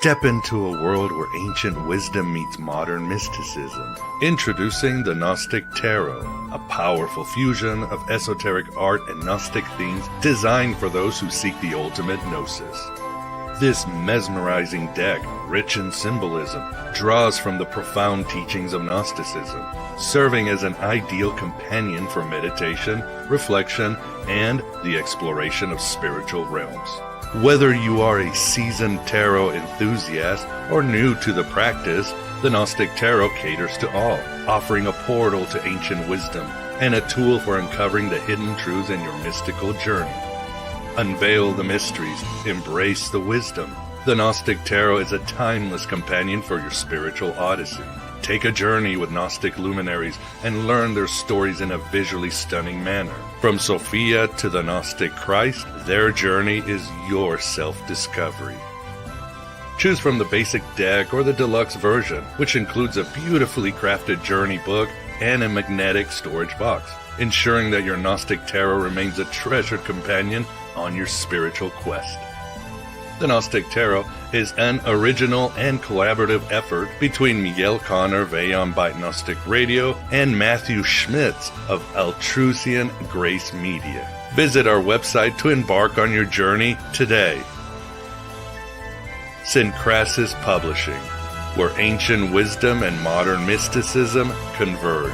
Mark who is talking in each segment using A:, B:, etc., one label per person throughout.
A: Step into a world where ancient wisdom meets modern mysticism. Introducing the Gnostic Tarot, a powerful fusion of esoteric art and Gnostic themes designed for those who seek the ultimate gnosis. This mesmerizing deck, rich in symbolism, draws from the profound teachings of Gnosticism, serving as an ideal companion for meditation, reflection, and the exploration of spiritual realms. Whether you are a seasoned tarot enthusiast or new to the practice, the Gnostic Tarot caters to all, offering a portal to ancient wisdom and a tool for uncovering the hidden truths in your mystical journey. Unveil the mysteries, embrace the wisdom. The Gnostic Tarot is a timeless companion for your spiritual odyssey. Take a journey with Gnostic luminaries and learn their stories in a visually stunning manner. From Sophia to the Gnostic Christ, their journey is your self-discovery. Choose from the basic deck or the deluxe version, which includes a beautifully crafted journey book and a magnetic storage box, ensuring that your Gnostic Tarot remains a treasured companion on your spiritual quest. The Gnostic Tarot is an original and collaborative effort between Miguel Conner of Aeon Byte Gnostic Radio and Matthew Schmitz of Altrusian Grace Media. Visit our website to embark on your journey today. Syncrasis Publishing, where ancient wisdom and modern mysticism converge.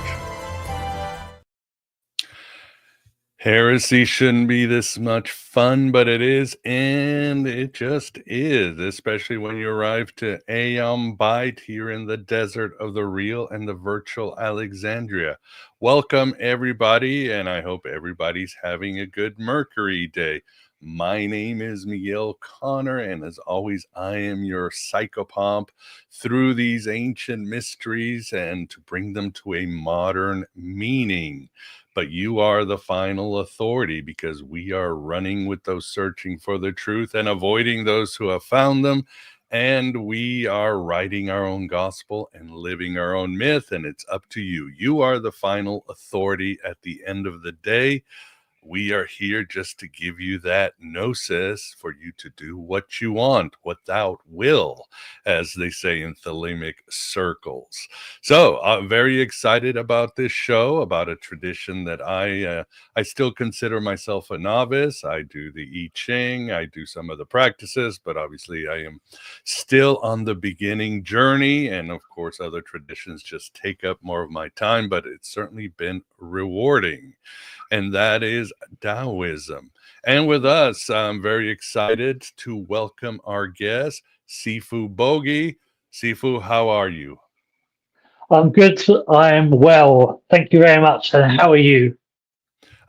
A: Heresy shouldn't be this much fun, but it is, and it just is, especially when you arrive to Aeon Byte here in the desert of the real and the virtual Alexandria. Welcome, everybody, and I hope everybody's having a good Mercury day. My name is Miguel Conner, and as always, I am your psychopomp through these ancient mysteries and to bring them to a modern meaning. But you are the final authority because we are running with those searching for the truth and avoiding those who have found them. And we are writing our own gospel and living our own myth. And it's up to you. You are the final authority at the end of the day. We are here just to give you that gnosis for you to do what you want without will, as they say in Thelemic circles. So I'm very excited about this show, about a tradition that I still consider myself a novice. I do the I Ching, I do some of the practices, but obviously I am still on the beginning journey. And of course, other traditions just take up more of my time, but it's certainly been rewarding. And that is Daoism. And with us, I'm very excited to welcome our guest, Sifu Boggie. Sifu, how are you?
B: I'm good. I'm well. Thank you very much. And how are you?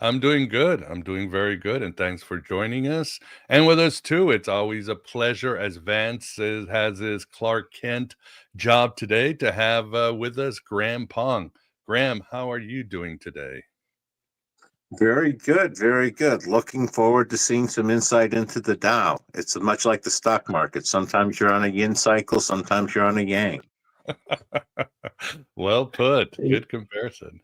A: I'm doing good. I'm doing very good. And thanks for joining us. And with us, too, it's always a pleasure, as Vance has his Clark Kent job today, to have with us Graham Pong. Graham, how are you doing today?
C: Very good, very good. Looking forward to seeing some insight into the Tao. It's much like the stock market. Sometimes you're on a yin cycle, sometimes you're on a yang.
A: Well put. Good comparison.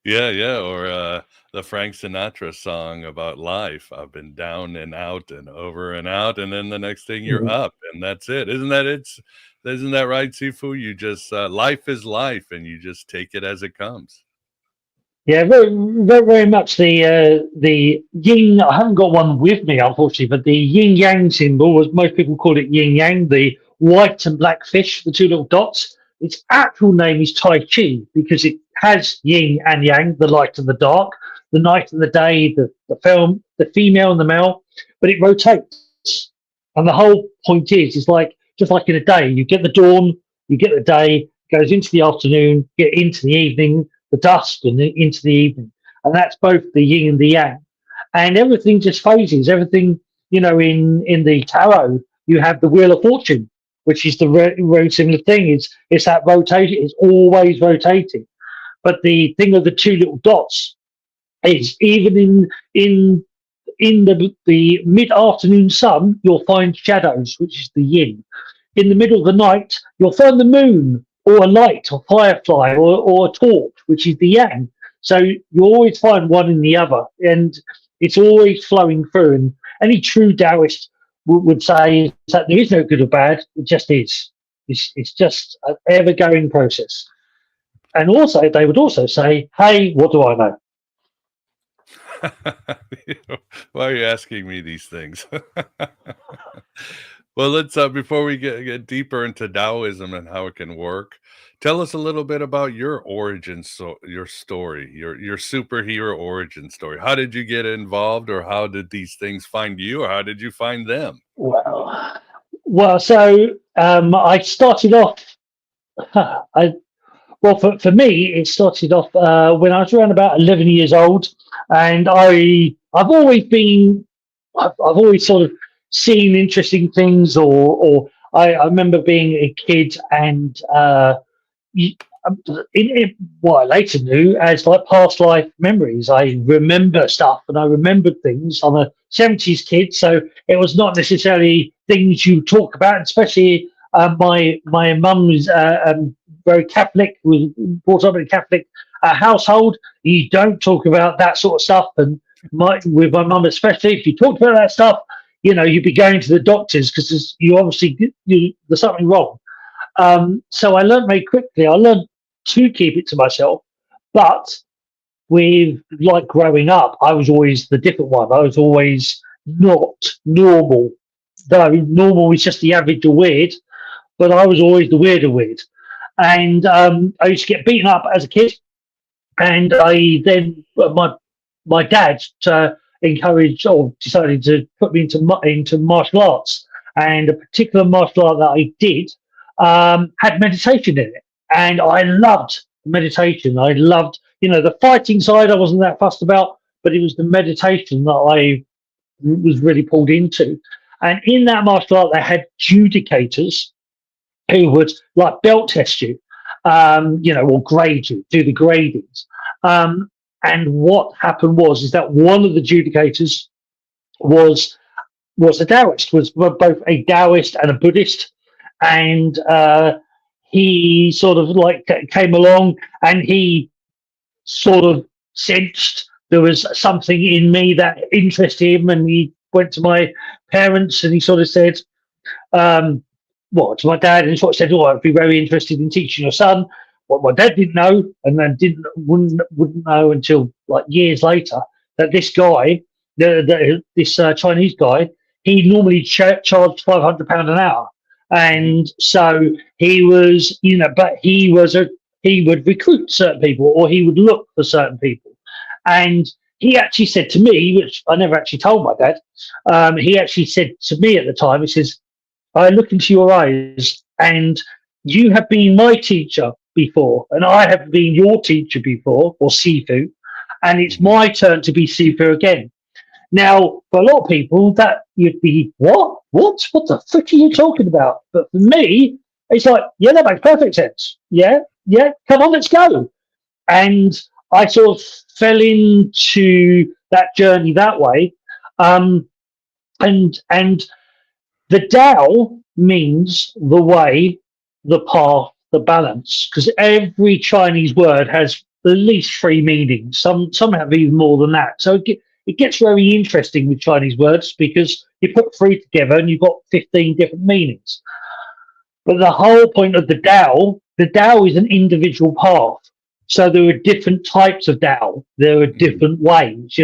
A: Yeah. Or the Frank Sinatra song about life. I've been down and out and over and out, and then the next thing you're up, and that's it. Isn't that right, Sifu? You just life is life, and you just take it as it comes.
B: Yeah, very, very, very much the yin. I haven't got one with me, unfortunately, but the yin yang symbol, as most people call it, yin yang, the white and black fish, the two little dots. Its actual name is Tai Chi because it has yin and yang, the light and the dark, the night and the day, the female and the male, but it rotates. And the whole point is like just like in a day, you get the dawn, you get the day, goes into the afternoon, get into the evening, the dusk and into the evening. And that's both the yin and the yang. And everything just phases. Everything, in the tarot, you have the Wheel of Fortune, which is the very similar thing. It's that rotation. It's always rotating. But the thing of the two little dots is even in the mid-afternoon sun, you'll find shadows, which is the yin. In the middle of the night, you'll find the moon, or a light, or firefly, or a torch, which is the yang. So you always find one in the other, and it's always flowing through. And any true Daoist would say is that there is no good or bad. It just is. It's just an ever-going process. And also, they would also say, "Hey, what do I know?"
A: Why are you asking me these things? Well, let's before we get deeper into Taoism and how it can work, tell us a little bit about your origin, so your story, your superhero origin story. How did you get involved, or how did these things find you, or how did you find them?
B: Well, so I started off. For me, it started off when I was around about 11 years old, and I've always sort of seen interesting things, or I remember being a kid, and you, what I later knew as like past life memories. I remember stuff, and I remembered things. I'm a 70s kid, so it was not necessarily things you talk about, especially my mum was very Catholic, was brought up in a Catholic household. You don't talk about that sort of stuff, and with my mum especially, if you talked about that stuff, you'd be going to the doctors because there's something wrong. So I learned very quickly. I learned to keep it to myself, but with like growing up, I was always the different one. I was always not normal. Though normal is just the average of weird, but I was always the weirder weird. And I used to get beaten up as a kid, and my dad encouraged or decided to put me into martial arts, and a particular martial art that I did had meditation in it, and I loved meditation. I loved, the fighting side. I wasn't that fussed about, but it was the meditation that I was really pulled into. And in that martial art, they had judicators who would like belt test you, or grade you, do the gradings. And what happened is that one of the judicators was a Daoist, was both a Daoist and a Buddhist, and he sort of like came along, and he sort of sensed there was something in me that interested him, and he went to my parents and he sort of said, to my dad, and he sort of said, I'd be very interested in teaching your son. What my dad didn't know, and then wouldn't know until like years later, that this guy, this Chinese guy, he normally charged £500 an hour, and so he was, but he would recruit certain people, or he would look for certain people, and he actually said to me, which I never actually told my dad. He actually said to me at the time, he says, "I look into your eyes, and you have been my teacher before, and I have been your teacher before, or Sifu, and it's my turn to be Sifu again." Now, for a lot of people, that you'd be, what the frick are you talking about? But for me, it's like, yeah, that makes perfect sense. Yeah, come on, let's go. And I sort of fell into that journey that way. And the Tao means the way, the path, the balance, because every Chinese word has at least 3 meanings. Some have even more than that. So it gets very interesting with Chinese words, because you put 3 together and you've got 15 different meanings. But the whole point of the Tao is an individual path. So there are different types of Tao. There are different ways,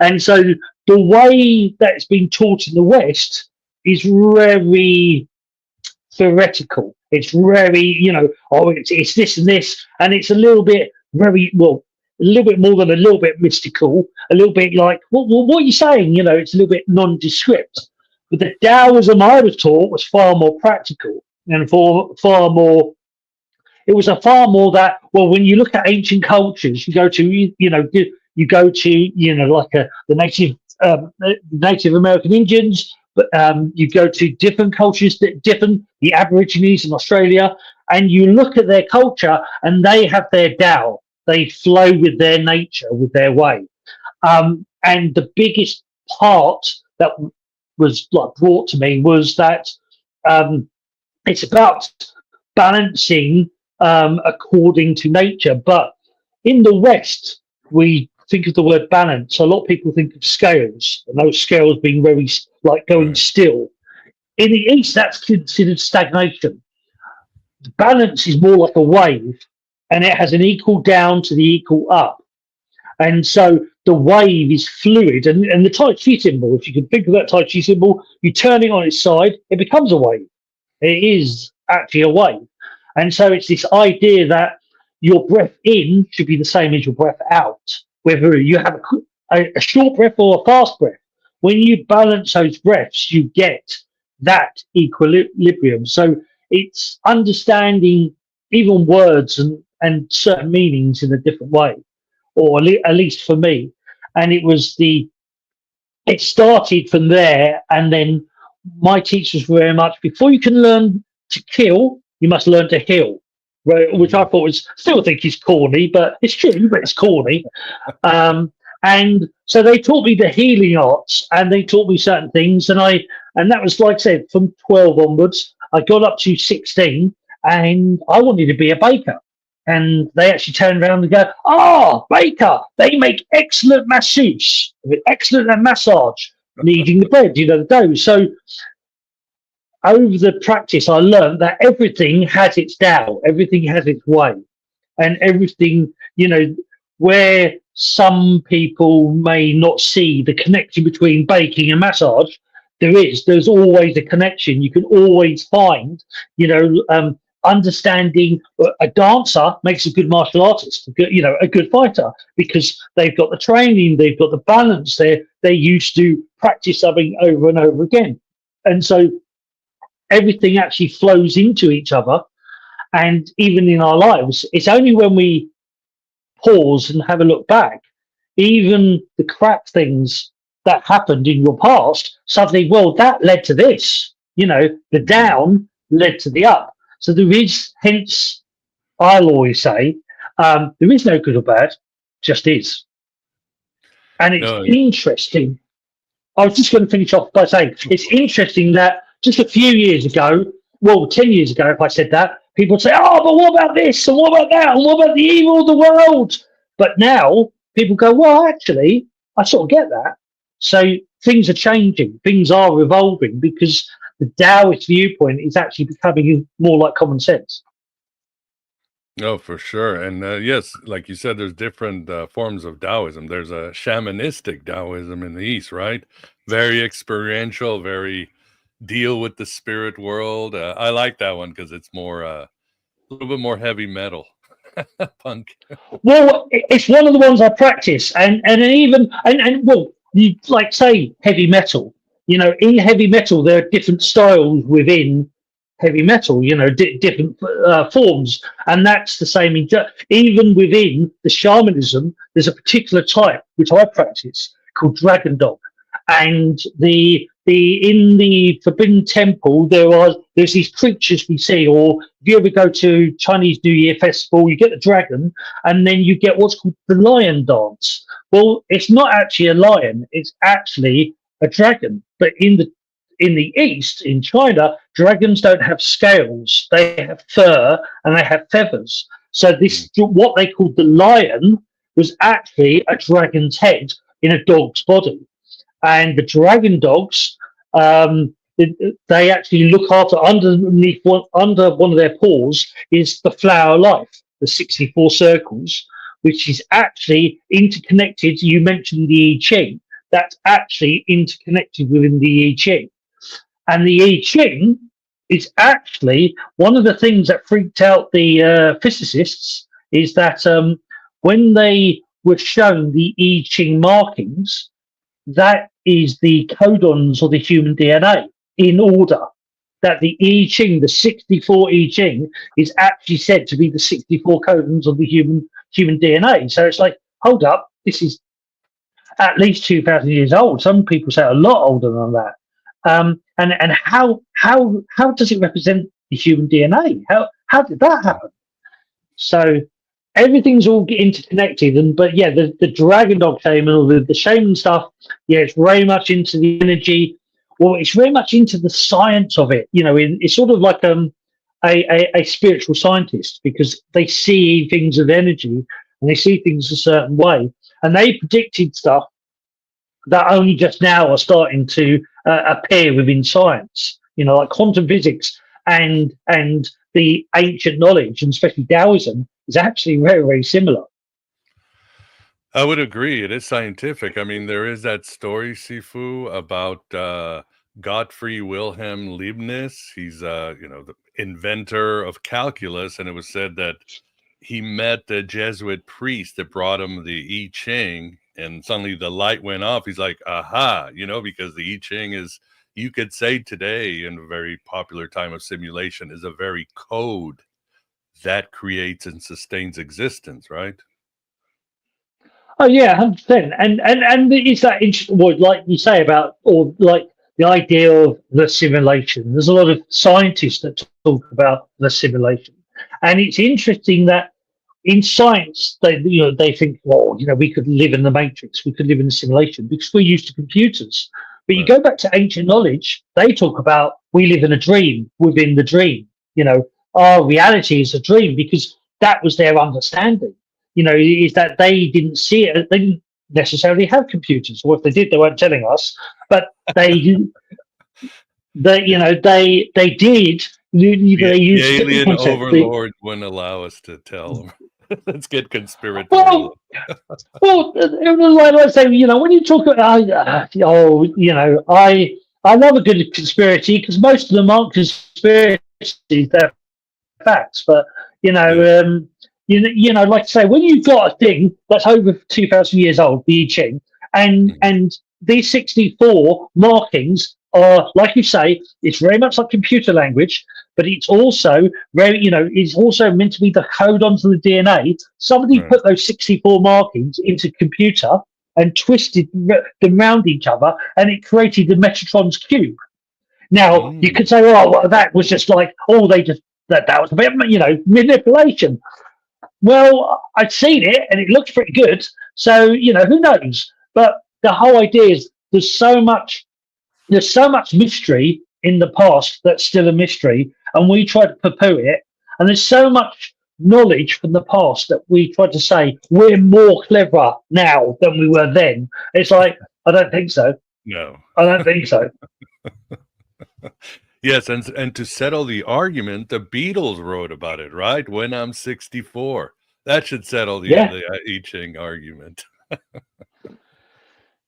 B: And so the way that it's been taught in the West is very theoretical. It's very, it's this and this, and it's a little bit a little bit more than a little bit mystical, a little bit like, what are you saying? It's a little bit nondescript. But the Taoism I was taught was far more practical, and far more. It was a far more that, when you look at ancient cultures, you go to, the Native American Indians, but you go to different cultures, the Aborigines in Australia, and you look at their culture, and they have their Tao. They flow with their nature, with their way. And the biggest part that was like brought to me was that it's about balancing according to nature. But in the West, we think of the word balance. A lot of people think of scales, and those scales being very like going still. In the East, that's considered stagnation. The balance is more like a wave, and it has an equal down to the equal up. And so the wave is fluid. And the Tai Chi symbol, if you can think of that Tai Chi symbol, you turn it on its side, it becomes a wave. It is actually a wave. And so it's this idea that your breath in should be the same as your breath out, whether you have a short breath or a fast breath. When you balance those breaths, you get that equilibrium. So it's understanding even words and certain meanings in a different way, or at least for me. And it started from there. And then my teachers were very much, before you can learn to kill, you must learn to heal, right? Which I thought still think is corny, but it's true, but it's corny. And so they taught me the healing arts, and they taught me certain things. And that was, like I said, from 12 onwards. I got up to 16, and I wanted to be a baker. And they actually turned around and go, baker, they make excellent masseuse, excellent at massage, kneading the bread, the dough. So over the practice, I learned that everything has its Tao, everything has its way, and everything, where some people may not see the connection between baking and massage, there's always a connection. You can always find, understanding. A dancer makes a good martial artist, a good fighter, because they've got the training, they've got the balance, they're used to practice something over and over again. And so everything actually flows into each other. And even in our lives, it's only when we pause and have a look back, even the crap things that happened in your past, suddenly, well, that led to this, the down led to the up. So there is, hence, I'll always say, there is no good or bad, just is. And it's interesting. I was just going to finish off by saying it's interesting that just a few years ago, 10 years ago, if I said that, people would say, but what about this? And what about that? And what about the evil of the world? But now people go, well, actually, I sort of get that. So things are changing. Things are evolving because the Daoist viewpoint is actually becoming more like common sense.
A: Oh, for sure. And yes, like you said, there's different forms of Taoism. There's a shamanistic Taoism in the East, right? Very experiential, very deal with the spirit world. I like that one because it's more a little bit more heavy metal punk.
B: Well, it's one of the ones I practice, and you like say heavy metal. In heavy metal there are different styles within heavy metal. Different forms, and that's the same even within the shamanism. There's a particular type which I practice called Dragon Dog, and in the Forbidden Temple, there's these creatures we see, or if you ever go to Chinese New Year festival, you get the dragon, and then you get what's called the lion dance. Well, it's not actually a lion; it's actually a dragon. But in the East, in China, dragons don't have scales; they have fur and they have feathers. So this, what they called the lion, was actually a dragon's head in a dog's body. And the dragon dogs, they actually look after under one of their paws is the flower life, the 64 circles, which is actually interconnected. You mentioned the I Ching. That's actually interconnected within the I Ching. And the I Ching is actually one of the things that freaked out the physicists is that when they were shown the I Ching markings, that is the codons of the human DNA in order. That the I Ching, the 64 I Ching, is actually said to be the 64 codons of the human DNA. So it's like, hold up, this is at least 2,000 years old. Some people say a lot older than that. And how does it represent the human DNA? How did that happen? So everything's all interconnected, the dragon dog shaman or the shaman stuff, it's very much into the energy. Well, it's very much into the science of it. It's sort of like a spiritual scientist, because they see things of energy and they see things a certain way, and they predicted stuff that only just now are starting to appear within science. like quantum physics and the ancient knowledge, and especially Taoism, is actually very, very similar.
A: I would agree. It is scientific. I mean, there is that story, Sifu, about Gottfried Wilhelm Leibniz. He's, the inventor of calculus, and it was said that he met the Jesuit priest that brought him the I Ching, and suddenly the light went off. He's like, aha, because the I Ching is, you could say today, in a very popular time of simulation, is a very code that creates and sustains existence, right?
B: Oh yeah, 100%. And it's that interesting, like you say about, or like the idea of the simulation. There's a lot of scientists that talk about the simulation, and it's interesting that in science they think, well, we could live in the matrix, we could live in the simulation because we're used to computers. But you go back to ancient knowledge, they talk about we live in a dream within the dream. Our reality is a dream because that was their understanding. Is that they didn't see it. They didn't necessarily have computers, or if they did, they weren't telling us. But they did. They
A: The
B: used
A: alien overlord wouldn't allow us to tell them. Let's get conspiratorial.
B: Well, let's say, when you talk about, I love a good conspiracy because most of them aren't conspiracies, they're facts. But like I say, when you've got a thing that's over 2,000 years old, the I Ching, and these 64 markings are, like you say, it's very much like computer language, but it's also very, it's also meant to be the code onto the DNA. Somebody put those 64 markings into computer and twisted them around each other, and it created the Metatron's cube. Now, you could say, well, that was just like, they just, that was a bit, manipulation. Well, I'd seen it and it looks pretty good. So, who knows? But the whole idea is there's so much mystery in the past that's still a mystery, and we try to poo-poo it. And there's so much knowledge from the past that we try to say we're more clever now than we were then. It's like, I don't think so.
A: No.
B: I don't think so.
A: Yes, and to settle the argument, the Beatles wrote about it, right? When I'm 64. That should settle the I Ching argument.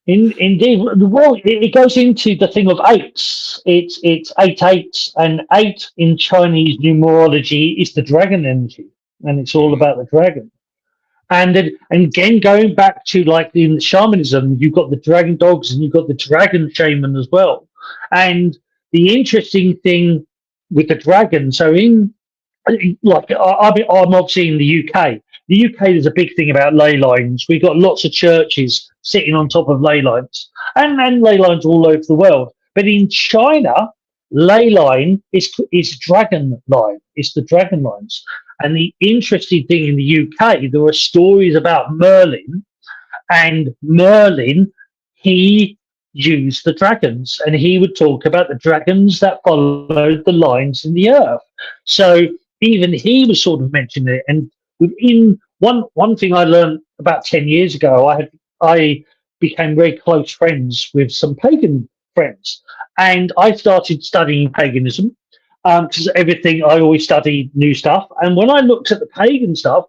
B: Indeed. Well, it goes into the thing of eights. It's 8 8, and 8 in Chinese numerology is the dragon energy, and it's all about the dragon. And again, going back to like in shamanism, you've got the dragon dogs and you've got the dragon shaman as well. And the interesting thing with the dragon, so I'm obviously in the UK. The UK, there's a big thing about ley lines. We've got lots of churches sitting on top of ley lines, and ley lines all over the world. But in China, ley line is dragon line. It's the dragon lines. And the interesting thing in the UK, there are stories about Merlin, and Merlin, he used the dragons, and he would talk about the dragons that followed the lines in the earth. So even he was sort of mentioning it. And within one thing I learned about 10 years ago, I became very close friends with some pagan friends, and I started studying paganism because everything, I always studied new stuff. And when I looked at the pagan stuff,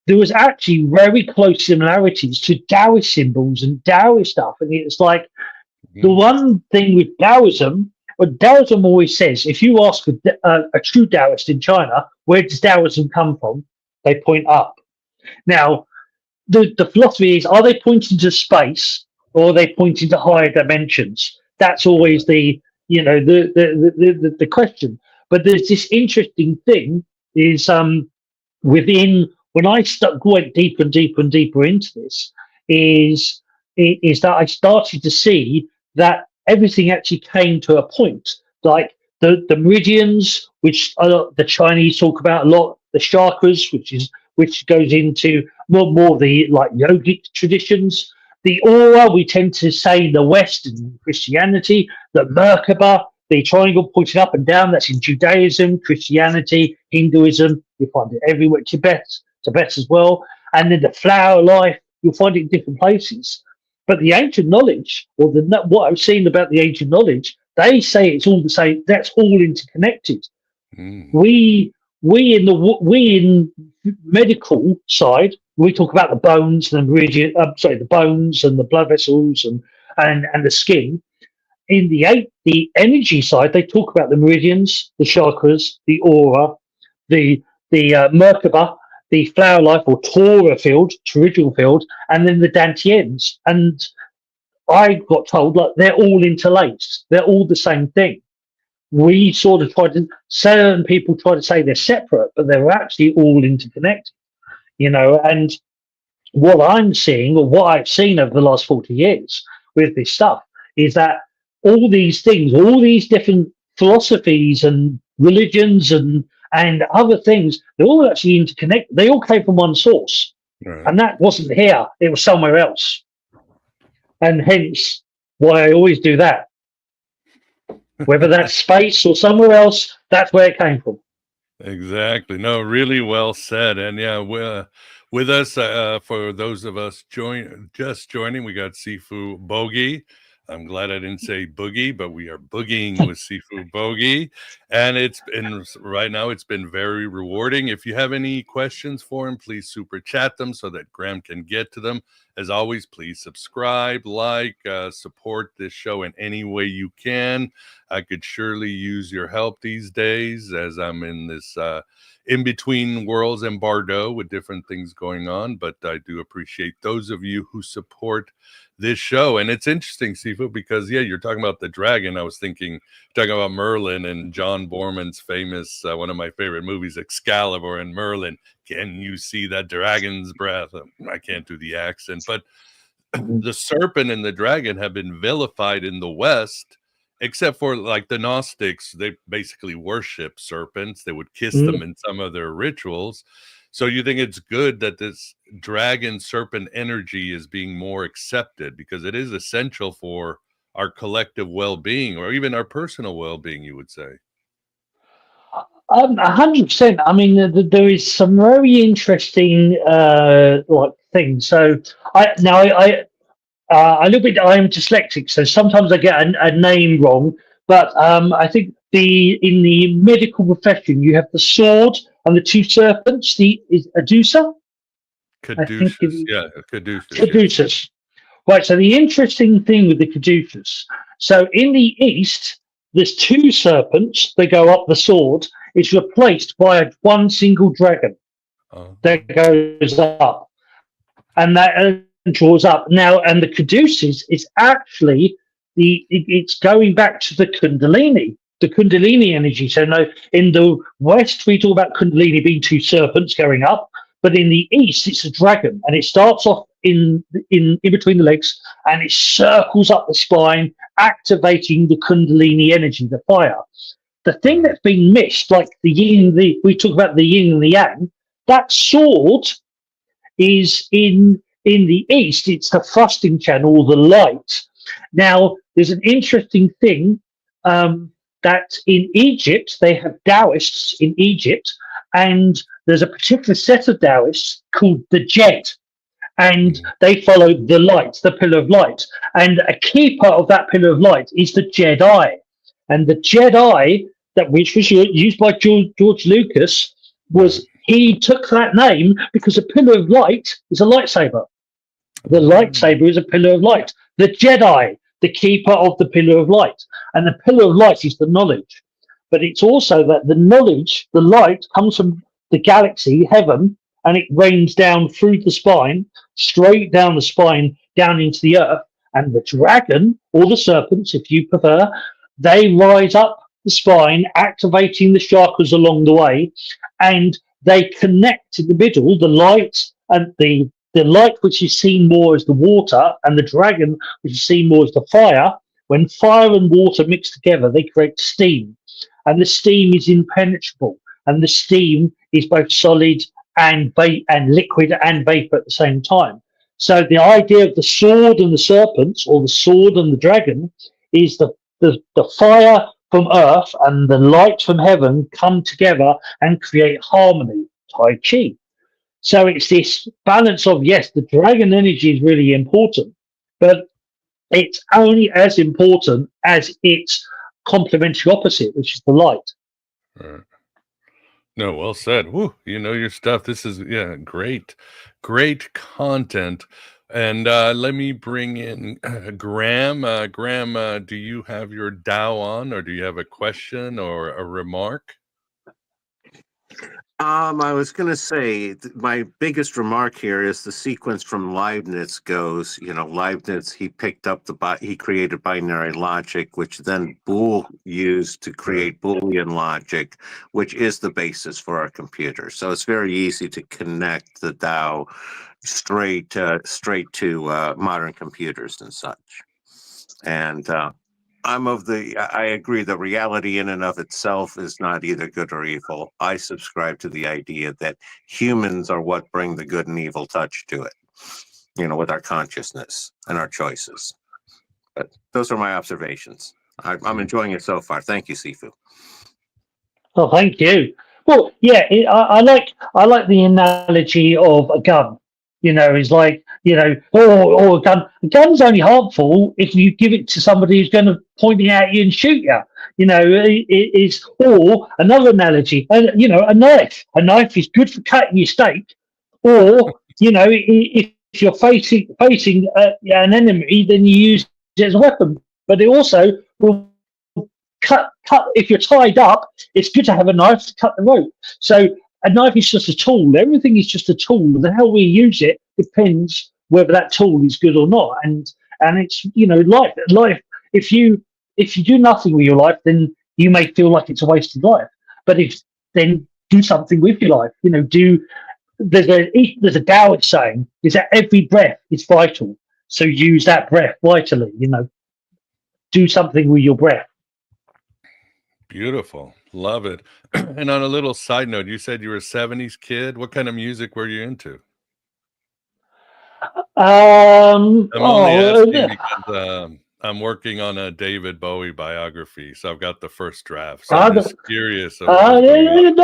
B: there was actually very close similarities to Daoist symbols and Daoist stuff. And it's like the one thing with Daoism, what Daoism always says, if you ask a true Daoist in China, where does Daoism come from? They point up. Now, the philosophy is, are they pointing to space or are they pointing to higher dimensions? That's always the question. But there's this interesting thing is when I went deeper and deeper and deeper into this, is that I started to see that everything actually came to a point, like the meridians, which the Chinese talk about a lot, the chakras, which goes into more the like yogic traditions. The aura, we tend to say in the West in Christianity, the Merkaba, the triangle pointing up and down, that's in Judaism, Christianity, Hinduism, you find it everywhere, Tibet as well. And then the flower life, you'll find it in different places. But the ancient knowledge, or what I've seen about the ancient knowledge, They say it's all the same. That's all interconnected.
A: Mm.
B: We in medical side, we talk about the bones and the meridian. The bones and the blood vessels and the skin. In the energy side, they talk about the meridians, the chakras, the aura, the Merkaba, the flower life or Torah field, torridal field, and then the dantians. And I got told like they're all interlaced. They're all the same thing. We sort of certain people try to say they're separate, but they're actually all interconnected, and what I'm seeing or what I've seen over the last 40 years with this stuff is that all these things, all these different philosophies and religions and other things, they're all actually interconnected. They all came from one source.
A: Right.
B: And that wasn't here. It was somewhere else. And hence why I always do that. Whether that's space or somewhere else, that's where it came from.
A: Exactly. No, really well said. And yeah, with us, for those of us just joining, we got Sifu Boggie. I'm glad I didn't say boogie, but we are boogieing with Sifu Boggie. And right now, it's been very rewarding. If you have any questions for him, please super chat them so that Graham can get to them. As always, please subscribe, support this show in any way you can. I could surely use your help these days as I'm in this in between worlds and Bordeaux with different things going on. But I do appreciate those of you who support this show. And it's interesting, Sifu, because you're talking about the dragon. I was talking about Merlin and John Borman's famous, one of my favorite movies, Excalibur and Merlin. Can you see that dragon's breath? I can't do the accent, but the serpent and the dragon have been vilified in the West, except for like the Gnostics. They basically worship serpents. They would kiss them in some of their rituals. So you think it's good that this dragon serpent energy is being more accepted because it is essential for our collective well-being or even our personal well-being, you would say?
B: 100%. I mean, there is some very interesting things. So I a little bit. I am dyslexic, so sometimes I get a name wrong. But I think in the medical profession, you have the sword and the two serpents. Is Adusa?
A: Caduceus, yeah, Caduceus.
B: Caduceus. Right. So the interesting thing with the Caduceus. So in the East, there's two serpents. They go up the sword. It's replaced by one single dragon that goes up, and that draws up. Now, and the Caduceus is actually it's going back to the Kundalini energy. So no, in the West, we talk about Kundalini being two serpents going up, but in the East, it's a dragon, and it starts off in between the legs, and it circles up the spine, activating the Kundalini energy, the fire. The thing that's been missed, like the yin, we talk about the yin and the yang, that sword is in the East, it's the thrusting channel, the light. Now, there's an interesting thing that in Egypt, they have Daoists in Egypt, and there's a particular set of Daoists called the Jed, and they follow the light, the pillar of light. And a key part of that pillar of light is the Jedi. And the Jedi, which was used by George Lucas, he took that name because a pillar of light is a lightsaber. The lightsaber is a pillar of light. The Jedi, the keeper of the pillar of light. And the pillar of light is the knowledge. But it's also that the knowledge, the light, comes from the galaxy, heaven, and it rains down through the spine, straight down the spine, down into the earth. And the dragon, or the serpents, if you prefer, they rise up the spine, activating the chakras along the way, and they connect in the middle, the light and the light, which is seen more as the water, and the dragon, which is seen more as the fire. When fire and water mix together, they create steam, and the steam is impenetrable, and the steam is both solid and liquid and vapor at the same time. So the idea of the sword and the serpents, or the sword and the dragon, is the fire from earth and the light from heaven come together and create harmony, Tai Chi. So it's this balance of, yes, the dragon energy is really important, but it's only as important as its complementary opposite, which is the light.
A: Right. No, well said. Woo, you know your stuff. This is great content. And let me bring in Graham. Graham, do you have your Tao on, or do you have a question or a remark?
C: I was going to say my biggest remark here is the sequence from Leibniz goes. Leibniz, he picked up he created binary logic, which then Boole used to create Boolean logic, which is the basis for our computers. So it's very easy to connect the Tao straight to modern computers and such. And I agree that reality in and of itself is not either good or evil. I subscribe to the idea that humans are what bring the good and evil touch to it, with our consciousness and our choices. But those are my observations. I'm enjoying it so far. Thank you, Sifu.
B: Oh, thank you. Well, yeah, I like the analogy of a gun. It's like, or a gun. A gun's only harmful if you give it to somebody who's going to point it at you and shoot you. It's, or another analogy, a knife. A knife is good for cutting your steak, or if you're facing an enemy, then you use it as a weapon. But it also will cut. If you're tied up, it's good to have a knife to cut the rope. So a knife is just a tool. Everything is just a tool. The how we use it depends whether that tool is good or not. And it's life. If you do nothing with your life, then you may feel like it's a wasted life. But then do something with your life. There's a Daoist saying is that every breath is vital. So use that breath vitally. Do something with your breath.
A: Beautiful. Love it. And on a little side note, you said you were a 70s kid. What kind of music were you into? I'm only asking because I'm working on a David Bowie biography, so I've got the first draft. So I'm just curious.
B: David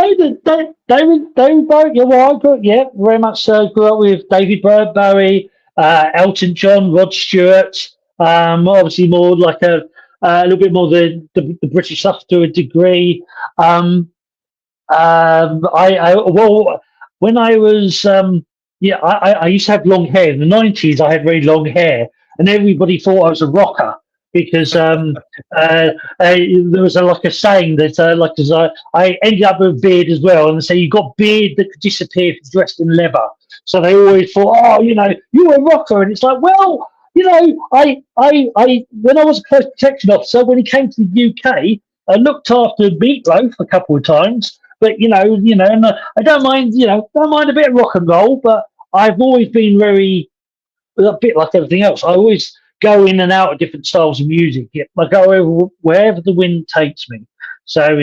B: Bowie. Yeah, very much so. Grew up with David Bowie, Elton John, Rod Stewart. Obviously more like a little bit more the British stuff to a degree. When I was I used to have long hair in the 90s. I had very long hair, and everybody thought I was a rocker because there was a saying that I ended up with a beard as well, and they say you got beard that could disappear if you're dressed in leather. So they always thought, you're a rocker, and it's like, well. I when I was a close protection officer, when he came to the UK, I looked after Meatloaf a couple of times. But and I don't mind a bit of rock and roll, but I've always been a bit like everything else. I always go in and out of different styles of music. I go wherever the wind takes me. So I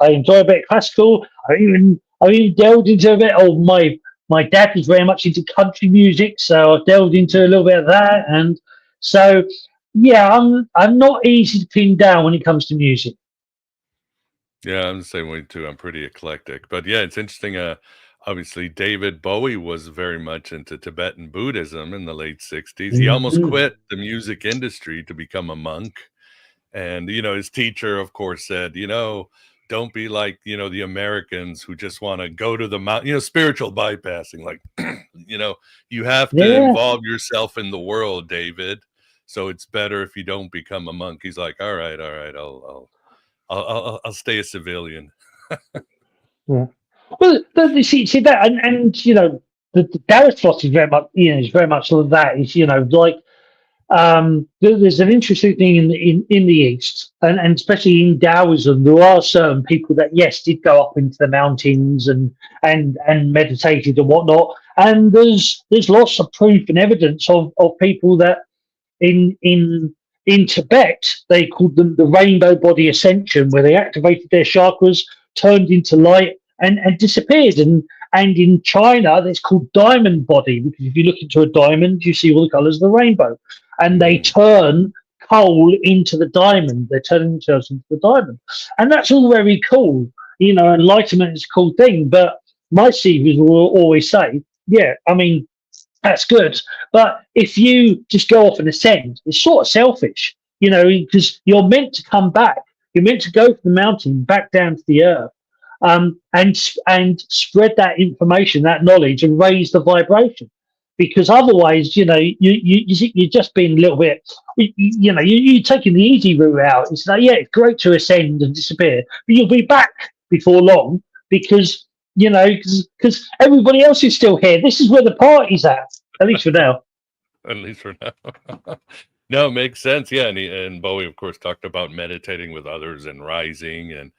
B: enjoy a bit of classical. I even delved into a bit of my dad was very much into country music, so I delved into a little bit of that. And so, yeah, I'm not easy to pin down when it comes to music.
A: Yeah, I'm the same way too. I'm pretty eclectic. But yeah, it's interesting. Obviously, David Bowie was very much into Tibetan Buddhism in the late 60s. He almost quit the music industry to become a monk. And, his teacher, of course, said, don't be like, the Americans who just want to go to the mountain, spiritual bypassing. Like, you have to involve yourself in the world, David. So it's better if you don't become a monk. He's like, all right, I'll stay a civilian.
B: Yeah. Well, see that, and the Taoist philosophy is very much, is very much like that. Is like there's an interesting thing in the East, and especially in Daoism, there are certain people that did go up into the mountains and meditated and whatnot, and there's lots of proof and evidence of people that in Tibet they called them the rainbow body ascension, where they activated their chakras, turned into light, and disappeared. And in China, it's called diamond body, because if you look into a diamond, you see all the colors of the rainbow. And they turn coal into the diamond. They turn themselves into the diamond. And that's all very cool. Enlightenment is a cool thing. But my seekers will always say, that's good. But if you just go off and ascend, it's sort of selfish, because you're meant to come back You're meant to go from the mountain back down to the earth, and spread that information, that knowledge, and raise the vibration. Because otherwise, you're just being a little bit, you're taking the easy route out. It's like, yeah, it's great to ascend and disappear, but you'll be back before long because because everybody else is still here. This is where the party's at least for now.
A: At least for now. No, it makes sense. Yeah, and Bowie, of course, talked about meditating with others and rising. And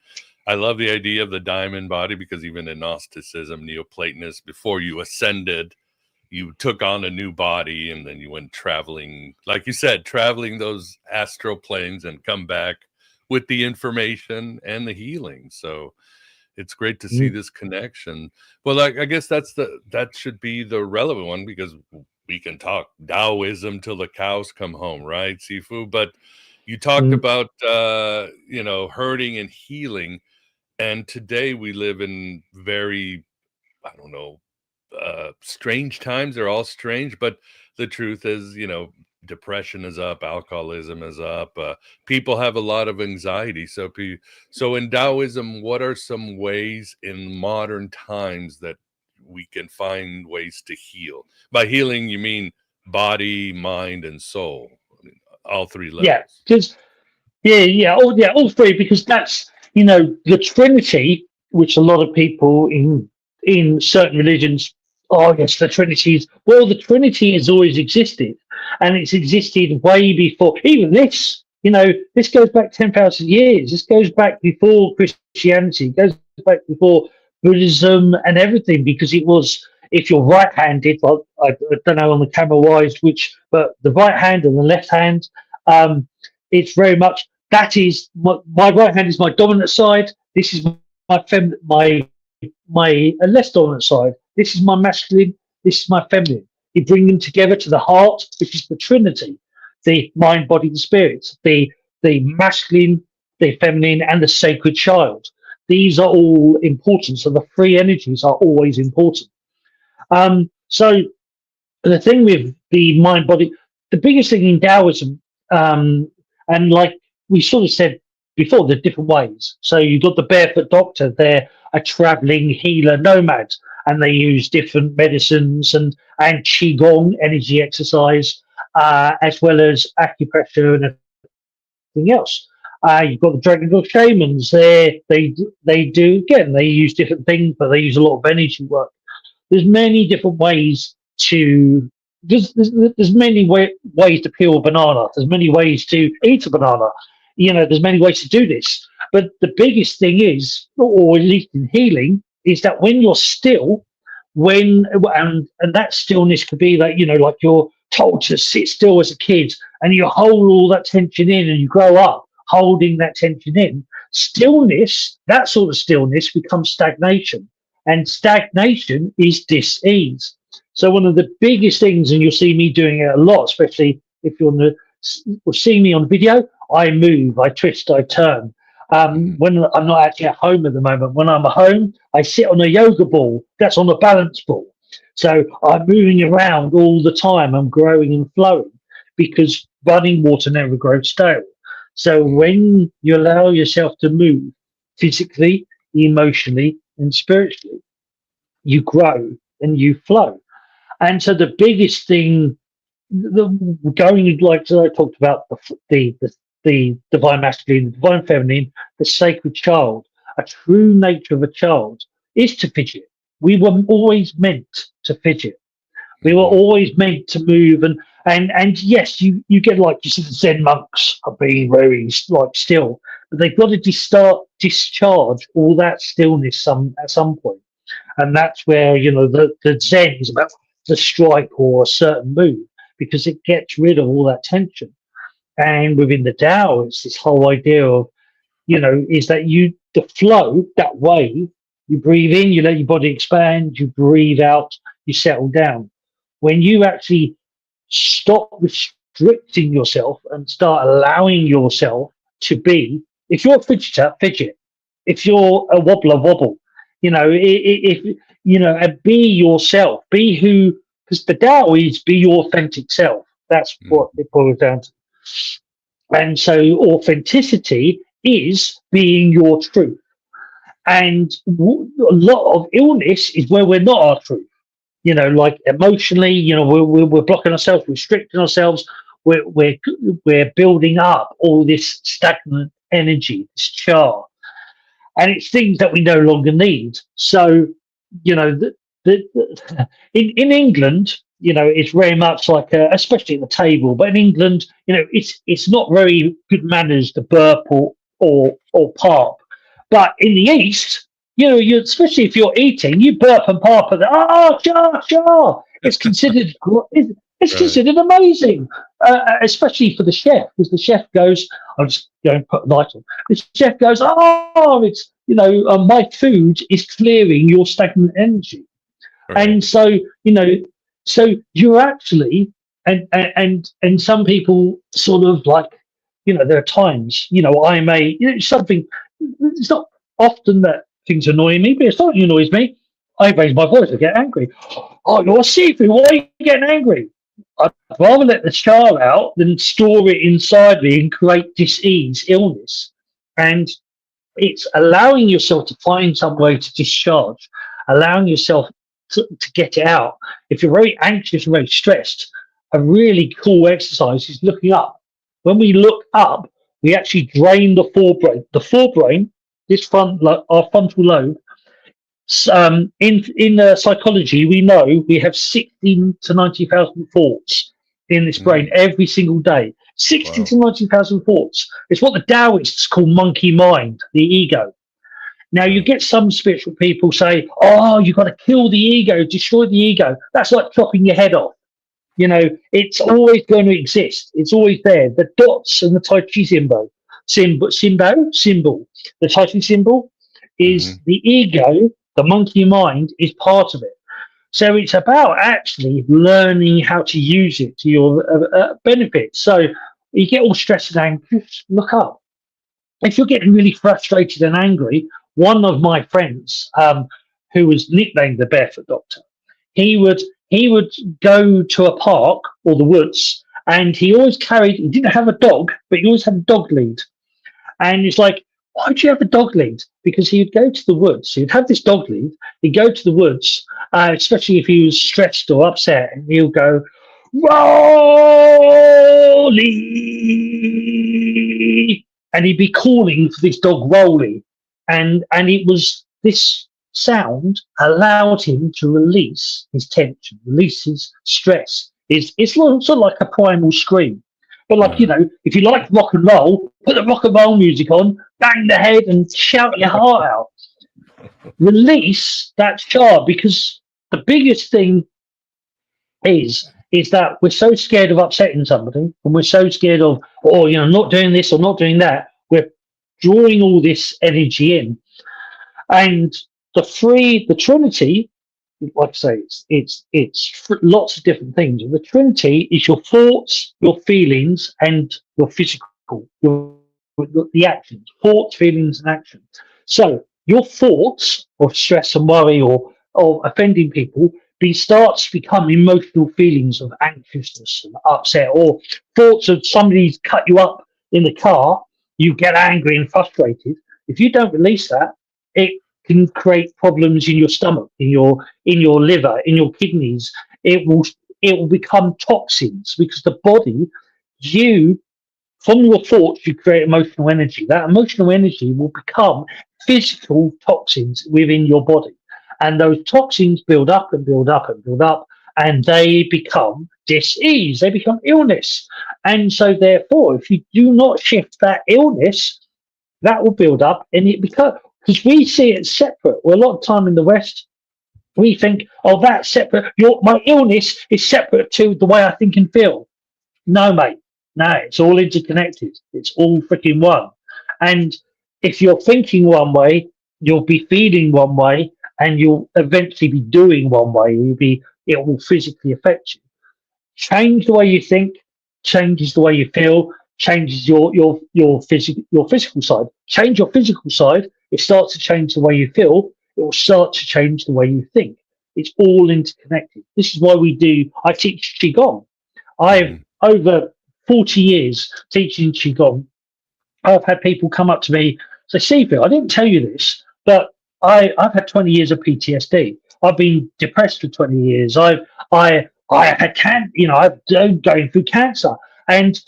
A: I love the idea of the diamond body because even in Gnosticism, Neoplatonists, before you ascended, you took on a new body and then you went traveling, like you said, traveling those astral planes and come back with the information and the healing. So it's great to see this connection. Well, I guess that should be the relevant one because we can talk Daoism till the cows come home, right, Sifu? But you talked about, hurting and healing. And today we live in very, I don't know, strange times. They're all strange, but the truth is, depression is up, alcoholism is up. People have a lot of anxiety. So in Taoism, what are some ways in modern times that we can find ways to heal? By healing, you mean body, mind, and soul, all three levels.
B: Yeah, because all three, because that's the Trinity, which a lot of people in certain religions, oh yes, the Trinity the Trinity has always existed, and it's existed way before even this. This goes back 10,000 years. This goes back before Christianity. It goes back before Buddhism and everything, because it was, if you're right-handed, I don't know on the camera wise but the right hand and the left hand, it's very much, that is my right hand is my dominant side. This is my less dominant side. This is my masculine. This is my feminine. You bring them together to the heart, which is the Trinity, the mind, body, and spirit, the masculine, the feminine, and the sacred child. These are all important. So the three energies are always important. So the thing with the mind, body, the biggest thing in Taoism, and like we sort of said before, there's different ways. So you've got the barefoot doctor, they're a traveling healer nomad, and they use different medicines and Qigong, energy exercise, as well as acupressure and everything else. You've got the Dragon Ball shamans. They use different things, but they use a lot of energy work. There's many different ways to. There's many ways to peel a banana. There's many ways to eat a banana. There's many ways to do this. But the biggest thing is, or at least in healing, is that when you're still, and that stillness could be like, like you're told to sit still as a kid and you hold all that tension in and you grow up holding that tension in. Stillness, that sort of stillness becomes stagnation. And stagnation is dis-ease. So one of the biggest things, and you'll see me doing it a lot, especially if you're seeing me on video, I move, I twist, I turn. When I'm not actually at home at the moment, when I'm at home, I sit on a yoga ball. That's on a balance ball. So I'm moving around all the time. I'm growing and flowing because running water never grows stale. So when you allow yourself to move physically, emotionally, and spiritually, you grow and you flow. And so the biggest thing, going like I talked about, the divine masculine, the divine feminine, the sacred child, a true nature of a child is to fidget. We were always meant to fidget. We were always meant to move, and yes, you get like you see the Zen monks are being very like still, but they've got to discharge all that stillness at some point, and that's where the Zen is about the strike or a certain move, because it gets rid of all that tension. And within the Tao, it's this whole idea of, is that the flow, that wave, you breathe in, you let your body expand, you breathe out, you settle down. When you actually stop restricting yourself and start allowing yourself to be, if you're a fidgeter, fidget. If you're a wobbler, wobble. And be yourself, be who, because the Tao is be your authentic self. That's what it boils down to. And so authenticity is being your truth. And a lot of illness is where we're not our truth. Like emotionally, we're blocking ourselves, restricting ourselves. We're building up all this stagnant energy, this char, and it's things that we no longer need. So, in England, it's very much like, especially at the table. But in England, it's not very good manners to burp or parp. But in the East, you especially if you're eating, you burp and parp at jar. It's considered it's
A: Right.
B: considered amazing, especially for the chef, because the chef goes, "I'll just go and put a light on." The chef goes, "Oh, it's my food is clearing your stagnant energy."
A: Right.
B: And so so you're actually and some people sort of like, there are times, I may, something, it's not often that things annoy me, but if something annoys me, I raise my voice, I get angry. "Oh, you're a Sifu, why are you getting angry?" I'd rather let the char out than store it inside me and create disease, illness. And it's allowing yourself to find some way to discharge, allowing yourself to get it out. If you're very anxious and very stressed, a really cool exercise is looking up. When we look up, we actually drain the forebrain. The forebrain, our frontal lobe. In psychology, we know we have 16 to 90,000 thoughts in this brain every single day. 60
A: Wow.
B: to 90,000 thoughts. It's what the Daoists call monkey mind, the ego. Now, you get some spiritual people say, "Oh, you've got to kill the ego, destroy the ego." That's like chopping your head off. It's always going to exist. It's always there. The dots and the Tai Chi symbol. The Tai Chi symbol is the ego, the monkey mind is part of it. So it's about actually learning how to use it to your benefit. So you get all stressed and anxious, look up. If you're getting really frustrated and angry, one of my friends, who was nicknamed the Barefoot Doctor, he would go to a park or the woods, and he didn't have a dog, but he always had a dog lead. And it's like, why do you have a dog lead? Because he'd go to the woods, he'd have this dog lead, he'd go to the woods, especially if he was stressed or upset, and he'll go, "Rolly," and he'd be calling for this dog Rolly. And it was this sound allowed him to release his tension, release his stress. It's sort of like a primal scream. But like, if you like rock and roll, put the rock and roll music on, bang the head and shout your heart out. Release that char, because the biggest thing is that we're so scared of upsetting somebody, and we're so scared of, not doing this or not doing that. We're drawing all this energy in. And the Trinity, like I say, it's lots of different things. The Trinity is your thoughts, your feelings, and your physical, the actions, thoughts, feelings, and action. So your thoughts of stress and worry or offending people starts to become emotional feelings of anxiousness and upset, or thoughts of somebody's cut you up in the car, you get angry and frustrated. If you don't release that, it can create problems in your stomach, in your liver, in your kidneys. It will become toxins, because the body, from your thoughts, you create emotional energy. That emotional energy will become physical toxins within your body. And those toxins build up and build up and build up, and they become disease, they become illness. And so therefore, if you do not shift that illness, that will build up, and it becomes, because we see it separate. Well, a lot of time in the West, we think, "Oh, that's separate. My illness is separate to the way I think and feel." No, mate. No, it's all interconnected. It's all freaking one. And if you're thinking one way, you'll be feeling one way, and you'll eventually be doing one way. It will physically affect you. Change the way you think, changes the way you feel, changes your physical side. Change your physical side, it starts to change the way you feel. It will start to change the way you think. It's all interconnected. This is why I teach Qigong. I have over 40 years teaching Qigong, I've had people come up to me say, Sifu, I didn't tell you this, but I've had 20 years of PTSD. I've been depressed for 20 years. I had I'm going through cancer, and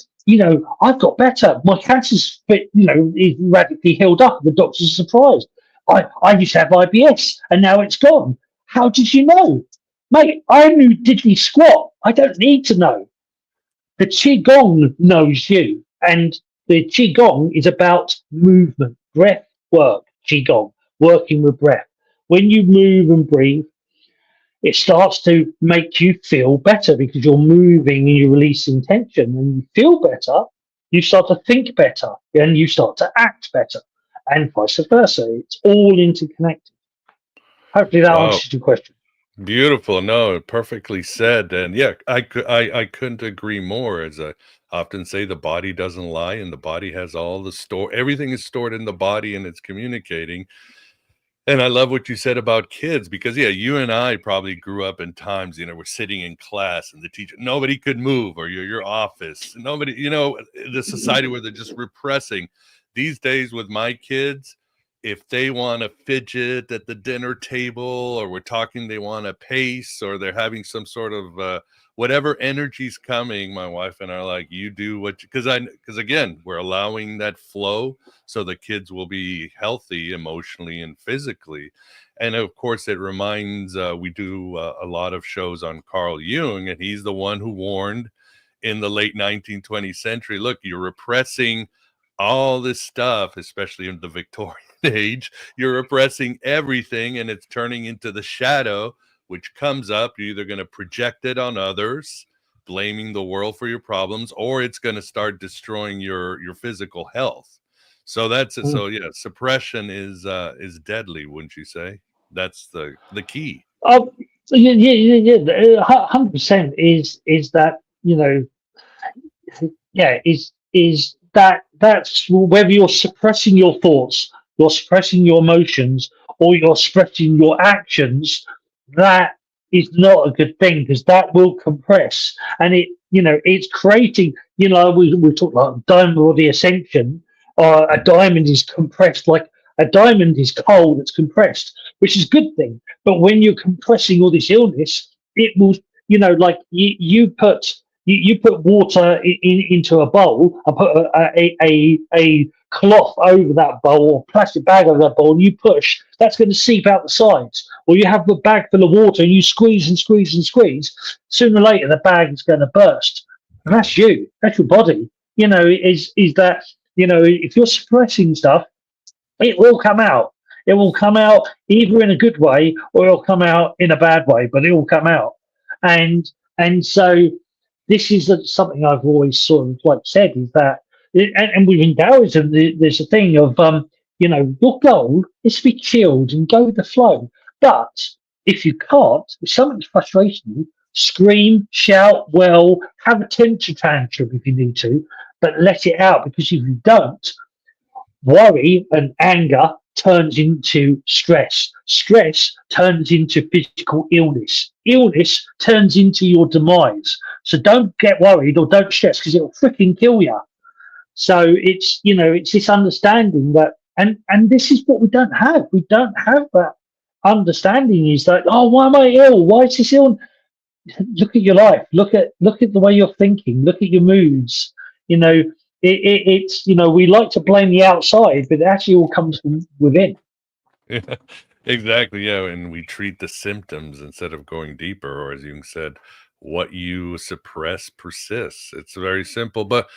B: I've got better. My cancer's is radically healed up. The doctors are surprised. I used to have IBS, and now it's gone. How did you know, mate? I knew diddly squat. I don't need to know. The Qigong knows you, and the Qigong is about movement, breath work. Qigong, working with breath. When you move and breathe, it starts to make you feel better because you're moving and you're releasing tension, and you feel better. You start to think better, and you start to act better, and vice versa. It's all interconnected. Hopefully that
A: Wow.
B: answers your question.
A: Beautiful. No, perfectly said. And yeah, I couldn't agree more. As I often say, the body doesn't lie, and the body has all the everything is stored in the body, and it's communicating. And I love what you said about kids, because yeah, you and I probably grew up in times, we're sitting in class and the teacher, nobody could move, or your office, nobody, the society where they're just repressing. These days with my kids, if they want to fidget at the dinner table, or we're talking, they want to pace, or they're having some sort of whatever energy's coming, my wife and I are like, you do what, because again, we're allowing that flow so the kids will be healthy emotionally and physically. And of course, it reminds, we do a lot of shows on Carl Jung, and he's the one who warned in the late 19th, 20th century, look, you're repressing all this stuff, especially in the Victorian age. You're repressing everything, and it's turning into the shadow, which comes up. You're either going to project it on others, blaming the world for your problems, or it's going to start destroying your physical health. So that's it. So yeah, suppression is deadly, wouldn't you say? That's the key.
B: Oh, yeah. 100% is that is that's whether you're suppressing your thoughts, you're suppressing your emotions, or you're suppressing your actions. That is not a good thing, because that will compress, and it's creating. We talk about diamond or the ascension. A diamond is compressed, like a diamond is cold. It's compressed, which is a good thing. But when you're compressing all this illness, it will, like you put water into a bowl and put a cloth over that bowl, or plastic bag over that bowl, and you push, that's going to seep out the sides. Or you have the bag full of water and you squeeze and squeeze and squeeze. Sooner or later, the bag is going to burst. And that's you. That's your body. Is that, if you're suppressing stuff, it will come out. It will come out either in a good way or it'll come out in a bad way, but it will come out. And so this is something I've always sort of like said, is that, and within Daoism, there's a thing of, your goal is to be chilled and go with the flow. But if you can't, if something's frustrating you, scream, shout, well, have a temper tantrum if you need to, but let it out, because if you don't, worry and anger turns into stress. Stress turns into physical illness. Illness turns into your demise. So don't get worried or don't stress, because it'll freaking kill you. So it's this understanding that, and this is what we don't have. We don't have that understanding. Is that, oh, why am I ill? Why is this ill? Look at your life. Look at the way you're thinking. Look at your moods. It's we like to blame the outside, but it actually all comes from within.
A: Yeah, exactly. Yeah, and we treat the symptoms instead of going deeper, or as Jung said, what you suppress persists. It's very simple. But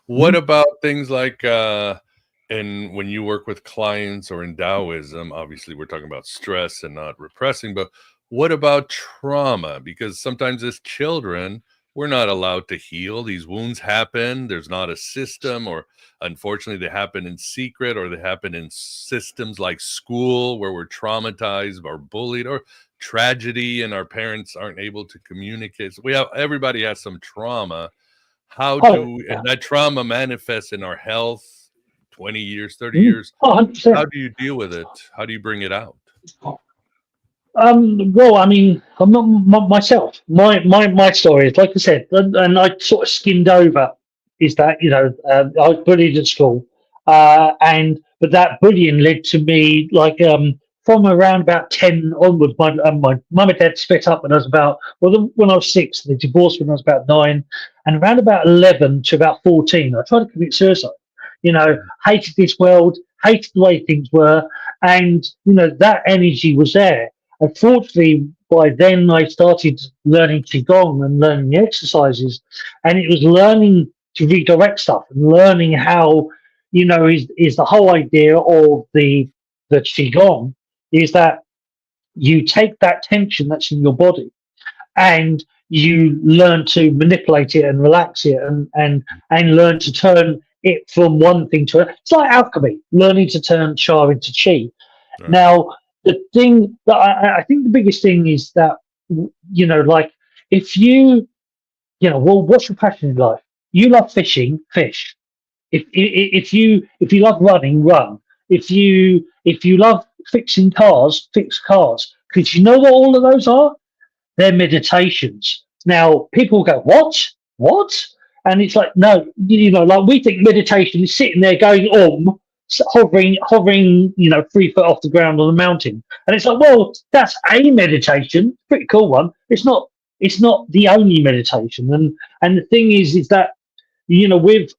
A: what about things like and when you work with clients or in Taoism, obviously we're talking about stress and not repressing, but what about trauma? Because sometimes as children, we're not allowed to heal. These wounds happen. There's not a system, or unfortunately, they happen in secret, or they happen in systems like school where we're traumatized or bullied, or tragedy and our parents aren't able to communicate. So everybody has some trauma. And that trauma manifests in our health 20 years, 30 years.
B: 100%.
A: How do you deal with it? How do you bring it out?
B: Well, I mean, I'm not myself. My story is, like I said, and I sort of skimmed over, is that I was bullied at school. But that bullying led to me from around about 10 onwards. My mum and dad split up when I was when I was 6. They divorced when I was about 9, and around about 11 to about 14, I tried to commit suicide. Hated this world, hated the way things were, and that energy was there. Unfortunately, by then I started learning Qigong and learning the exercises, and it was learning to redirect stuff and learning how, is the whole idea of the Qigong is that you take that tension that's in your body and you learn to manipulate it and relax it and learn to turn it from one thing to another. It's like alchemy, learning to turn cha into chi.
A: Right.
B: Now, the thing that I think the biggest thing is that, like if well, what's your passion in life? You love fishing, fish. If you love running, run. If you love fixing cars, fix cars. Because you know what all of those are? They're meditations. Now people go, what? And it's like, no, like we think meditation is sitting there going hovering, 3 foot off the ground on a mountain. And it's like, well, that's a meditation, pretty cool one. It's not the only meditation. And the thing is that with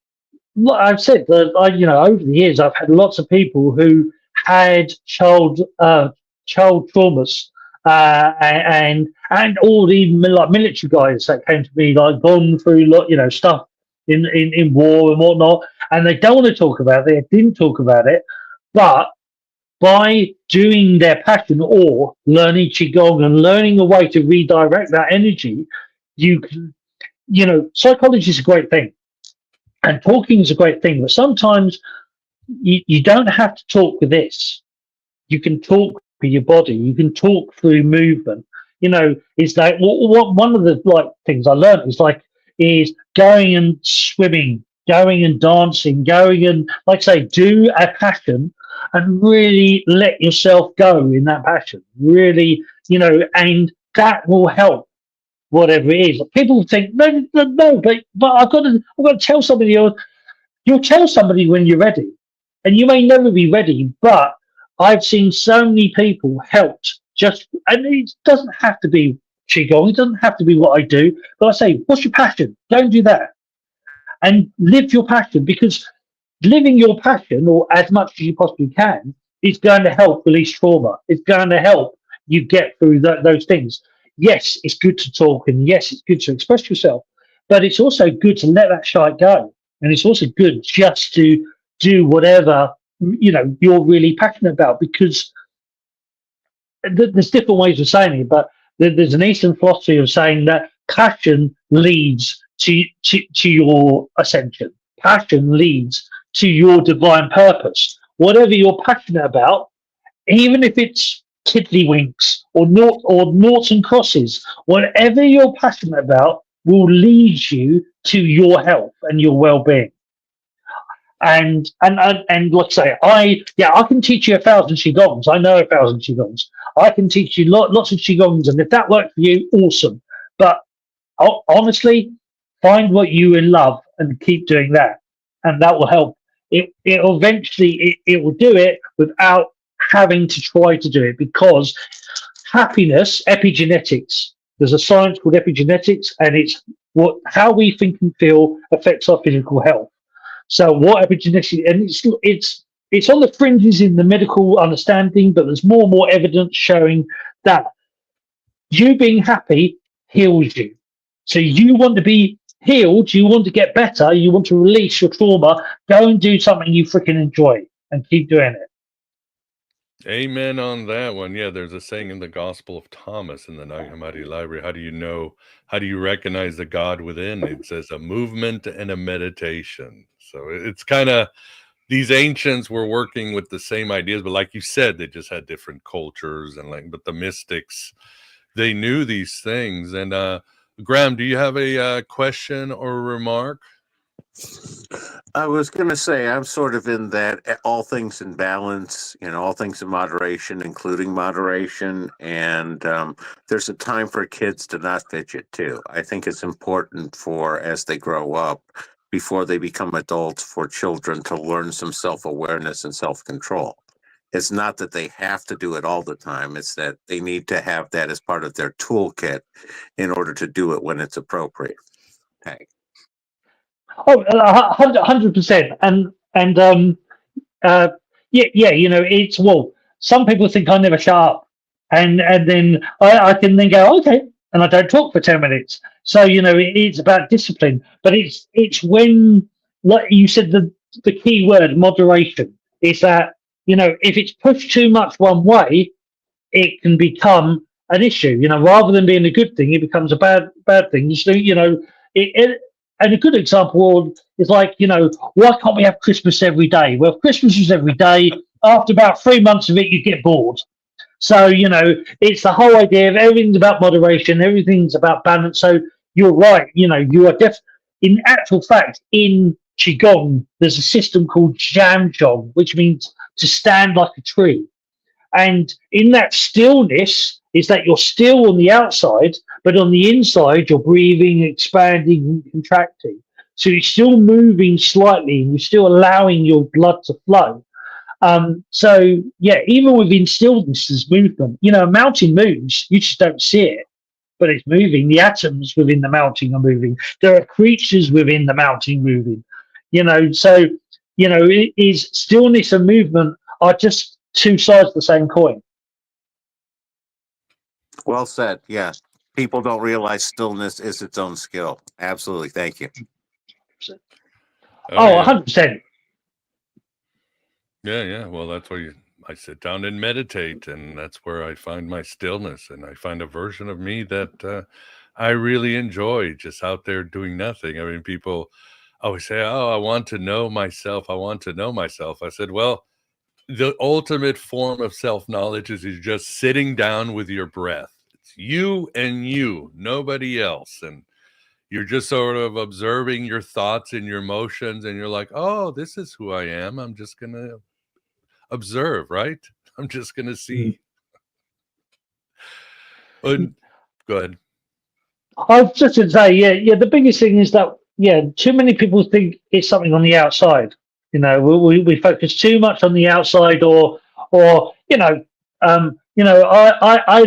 B: what I've said, over the years, I've had lots of people who had child traumas, and all the like military guys that came to me, like gone through stuff in war and whatnot, and they don't want to talk about it. They didn't talk about it, but by doing their passion or learning qigong and learning a way to redirect that energy, you can, psychology is a great thing. And talking is a great thing, but sometimes you don't have to talk with this. You can talk with your body. You can talk through movement. It's like one of the things I learned is going and swimming, going and dancing, going and say do a passion and really let yourself go in that passion. Really, and that will help. Whatever it is, people think no, but I've got to tell somebody. You'll tell somebody when you're ready, and you may never be ready. But I've seen so many people helped. And it doesn't have to be qigong. It doesn't have to be what I do. But I say, what's your passion? Go and do that, and live your passion, because living your passion, or as much as you possibly can, is going to help release trauma. It's going to help you get through those things. Yes, it's good to talk, and yes, it's good to express yourself, but it's also good to let that shite go. And it's also good just to do whatever, you're really passionate about, because there's different ways of saying it, but there's an Eastern philosophy of saying that passion leads to your ascension. Passion leads to your divine purpose. Whatever you're passionate about, even if it's tiddlywinks or noughts and crosses, whatever you're passionate about will lead you to your health and your well-being. And like I say, I can teach you 1,000 qigongs. I know 1,000 qigongs. I can teach you lots of qigongs, and if that works for you, awesome. But honestly, find what you love and keep doing that, and that will help. It eventually it will do it without having to try to do it, because happiness, epigenetics. There's a science called epigenetics, and it's how we think and feel affects our physical health. So what epigenetics, and it's on the fringes in the medical understanding, but there's more and more evidence showing that you being happy heals you. So you want to be healed, you want to get better, you want to release your trauma, go and do something you freaking enjoy and keep doing it.
A: Amen on that one. Yeah, there's a saying in the Gospel of Thomas in the Nag Hammadi Library. How do you recognize the God within? It says a movement and a meditation. So it's kind of, these ancients were working with the same ideas, but like you said, they just had different cultures but the mystics, they knew these things. And Graham, do you have a question or a remark?
C: I was going to say, I'm sort of in that all things in balance, all things in moderation, including moderation. And there's a time for kids to not fidget too. I think it's important as they grow up before they become adults for children to learn some self-awareness and self-control. It's not that they have to do it all the time. It's that they need to have that as part of their toolkit in order to do it when it's appropriate. Okay.
B: Oh, 100%. Yeah, it's, well, some people think I never shut up, and then I can then go, okay, and I don't talk for 10 minutes. So it's about discipline, but it's when, like you said, the key word moderation is that if it's pushed too much one way, it can become an issue. Rather than being a good thing, it becomes a bad thing. And a good example is like, why can't we have Christmas every day? Well, if Christmas is every day, after about 3 months of it, you get bored. So, it's the whole idea of everything's about moderation, everything's about balance. So you're right, you are in actual fact, in Qigong, there's a system called Zhang, which means to stand like a tree. And in that stillness is that you're still on the outside, but on the inside, you're breathing, expanding, and contracting. So you're still moving slightly, and you're still allowing your blood to flow. So yeah, even within stillness, there's movement. A mountain moves, you just don't see it, but it's moving. The atoms within the mountain are moving. There are creatures within the mountain moving. So it is stillness and movement are just two sides of the same coin.
C: Well said. Yeah. People don't realize stillness is its own skill. Absolutely. Thank you.
B: Oh, 100%.
A: Yeah. Well, that's where I sit down and meditate, and that's where I find my stillness, and I find a version of me that I really enjoy, just out there doing nothing. I mean, people always say, "Oh, I want to know myself. I want to know myself." I said, "Well, the ultimate form of self-knowledge is you're just sitting down with your breath. It's you and you, nobody else. And you're just sort of observing your thoughts and your emotions, and you're like, oh, this is who I am. I'm just going to observe, right? I'm just going to see." And go ahead.
B: I was just going to say, yeah. The biggest thing is that, too many people think it's something on the outside. We focus too much on the outside, or I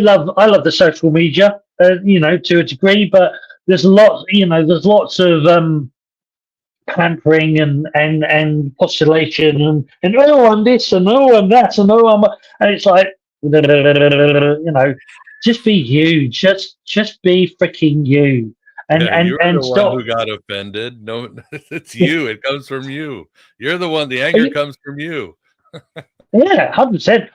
B: love the social media, to a degree, but there's lots of pampering and postulation and oh, I'm this and oh, I'm that and oh, and it's like, just be you, just be freaking you,
A: You're
B: and
A: the one
B: stop.
A: who got offended. No, it's you. It comes from you. You're the one. The anger comes from you.
B: Yeah, 100%.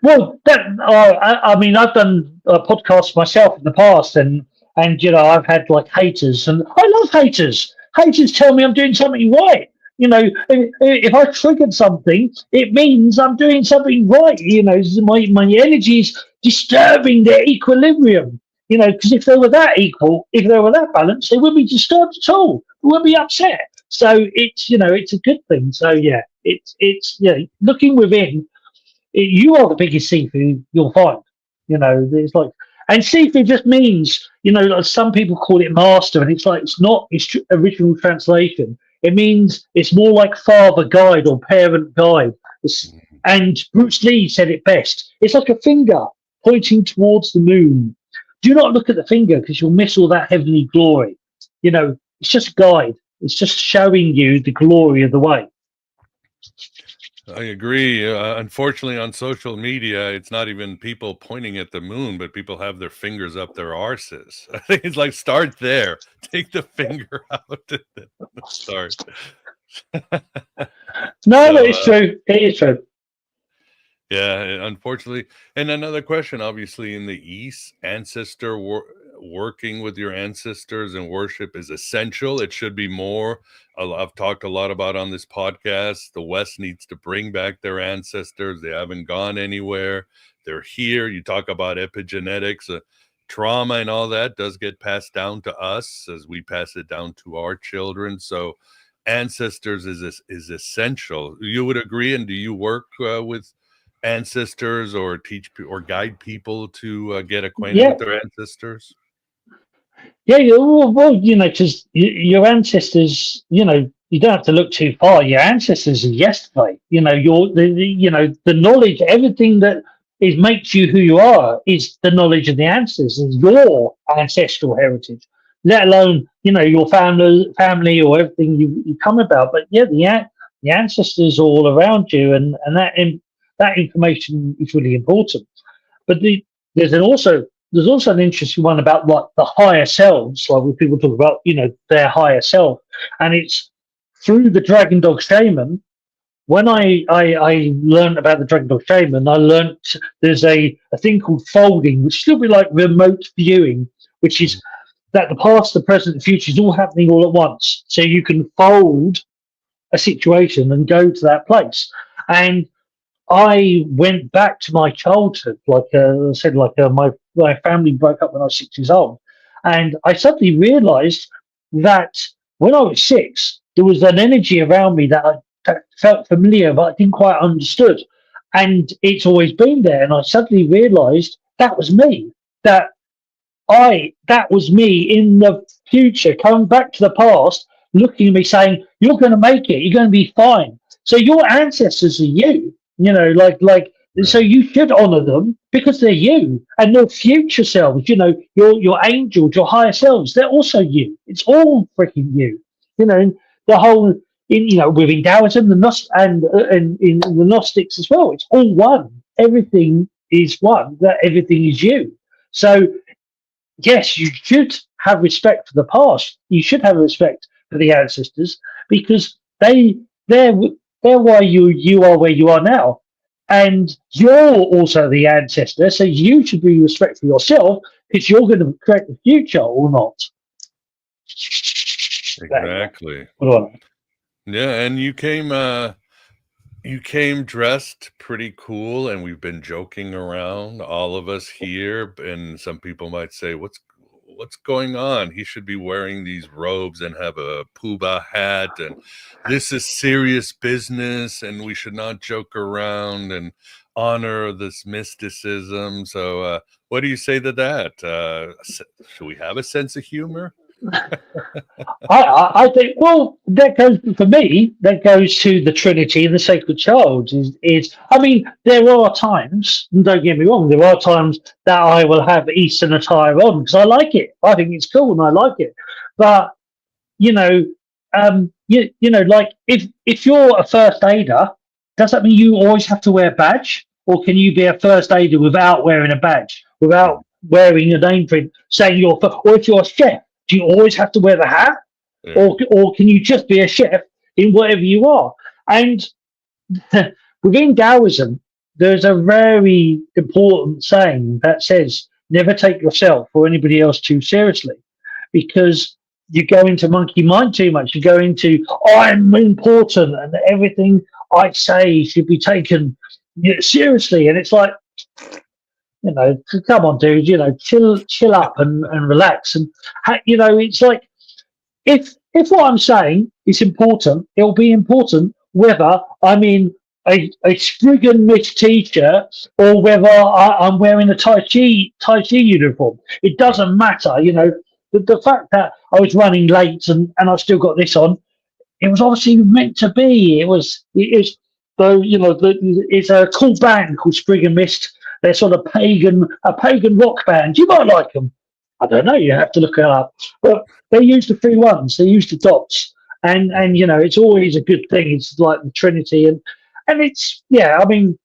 B: Well, that I mean, I've done podcasts myself in the past, and I've had like haters, and I love haters. Haters tell me I'm doing something right. If I triggered something, it means I'm doing something right. My energy is disturbing their equilibrium. Because if they were that equal, if they were that balanced, they wouldn't be disturbed at all. They wouldn't be upset. So it's a good thing. So yeah, it's looking within. You are the biggest Sifu you'll find. It's like, and Sifu just means, like some people call it master, and it's like it's not its original translation. It means it's more like father guide or parent guide. And Bruce Lee said it best. It's like a finger pointing towards the moon. Do not look at the finger because you'll miss all that heavenly glory. It's just a guide. It's just showing you the glory of the way.
A: I agree. Unfortunately, on social media, it's not even people pointing at the moon, but people have their fingers up their arses. I think it's like, start there. Take the finger out. Start.
B: No, it's true. It is true.
A: Yeah, unfortunately. And another question, obviously, in the East, working with your ancestors and worship is essential. It should be more. I've talked a lot about on this podcast. The West needs to bring back their ancestors. They haven't gone anywhere. They're here. You talk about epigenetics, trauma and all that does get passed down to us as we pass it down to our children. So ancestors is essential. You would agree? And do you work with ancestors or teach or guide people to get acquainted with their ancestors?
B: Yeah, well, because your ancestors, you don't have to look too far. Your ancestors are yesterday. The knowledge, everything that is makes you who you are is the knowledge of the ancestors, your ancestral heritage. Let alone, your family or everything you come about. But yeah, the ancestors are all around you, and that information is really important. But there's an also there's also an interesting one about like the higher selves, like when people talk about their higher self, and it's through the Dragon Dog Shaman. When I learned about the Dragon Dog Shaman, I learned there's a thing called folding, which is a little bit like remote viewing, which is that the past, the present, the future is all happening all at once. So you can fold a situation and go to that place. And I went back to my childhood, like I said, my family broke up when I was 6 years old, and I suddenly realised that when I was six, there was an energy around me that felt familiar, but I didn't quite understood, and it's always been there. And I suddenly realised that was me. That that was me in the future, coming back to the past, looking at me saying, "You're going to make it. You're going to be fine." So your ancestors are you, so you should honor them because they're you, and your future selves, your angels, your higher selves, they're also you. It's all freaking you, the whole within Daoism, and in the Gnostics as well. It's all one. Everything is one. That everything is you. So yes, you should have respect for the past. You should have respect for the ancestors because they're they're why you are where you are now, and you're also the ancestor. So you should be respectful yourself because you're going to create the future or not.
A: Exactly. Yeah, and you came dressed pretty cool, and we've been joking around, all of us here, and some people might say, what's going on? He should be wearing these robes and have a poobah hat, and this is serious business, and we should not joke around and honor this mysticism. So, what do you say to that? Should we have a sense of humor?
B: I think, well, that goes for me. That goes to the Trinity and the Sacred Child. I mean, there are times. And don't get me wrong. There are times that I will have Eastern attire on because I like it. I think it's cool and I like it. But you know, like if you're a first aider, does that mean you always have to wear a badge, or can you be a first aider without wearing a badge, without wearing a name print saying or if you're a chef, do you always have to wear the hat?
A: Yeah.
B: Or can you just be a chef in whatever you are? And within Taoism, there's a very important saying that says, never take yourself or anybody else too seriously, because you go into monkey mind too much. You go into, I'm important and everything I say should be taken seriously. And it's like, come on, dude, chill up and relax. And, it's like, if what I'm saying is important, it'll be important whether I'm in a Spriggan Miss t-shirt or whether I'm wearing a Tai Chi uniform. It doesn't matter, The fact that I was running late and I still got this on, it was obviously meant to be. It is though, it's a cool band called Spriggan Mist. They're sort of a pagan rock band. You might like them. I don't know. You have to look it up. But they use the 3 1s. They use the dots, and it's always a good thing. It's like the Trinity, and it's I mean,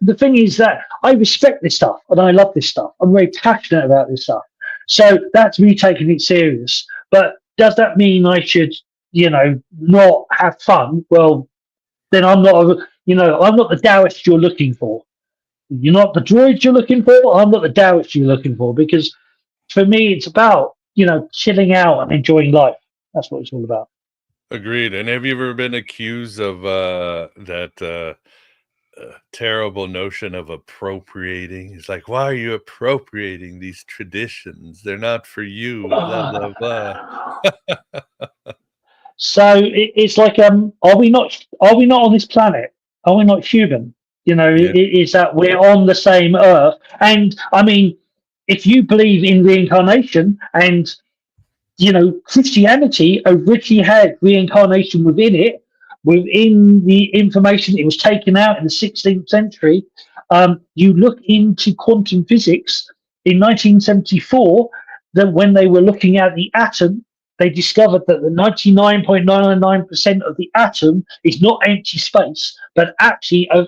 B: the thing is that I respect this stuff and I love this stuff. I'm very passionate about this stuff. So that's me taking it serious. But does that mean I should, not have fun? Well, then I'm not, I'm not the Taoist you're looking for. You're not the droid you're looking for. I'm not the Taoist you're looking for, because for me, it's about, chilling out and enjoying life. That's what it's all about.
A: Agreed. And have you ever been accused of that terrible notion of appropriating? It's like, why are you appropriating these traditions? They're not for you. Blah blah blah.
B: So it's like, are we not on this planet? Are we not human?
A: Yeah.
B: Is that we're on the same Earth? And I mean, if you believe in reincarnation, and Christianity originally had reincarnation within it, within the information, it was taken out in the 16th century. You look into quantum physics in 1974, that when they were looking at the atom, they discovered that the 99.999% of the atom is not empty space, but actually a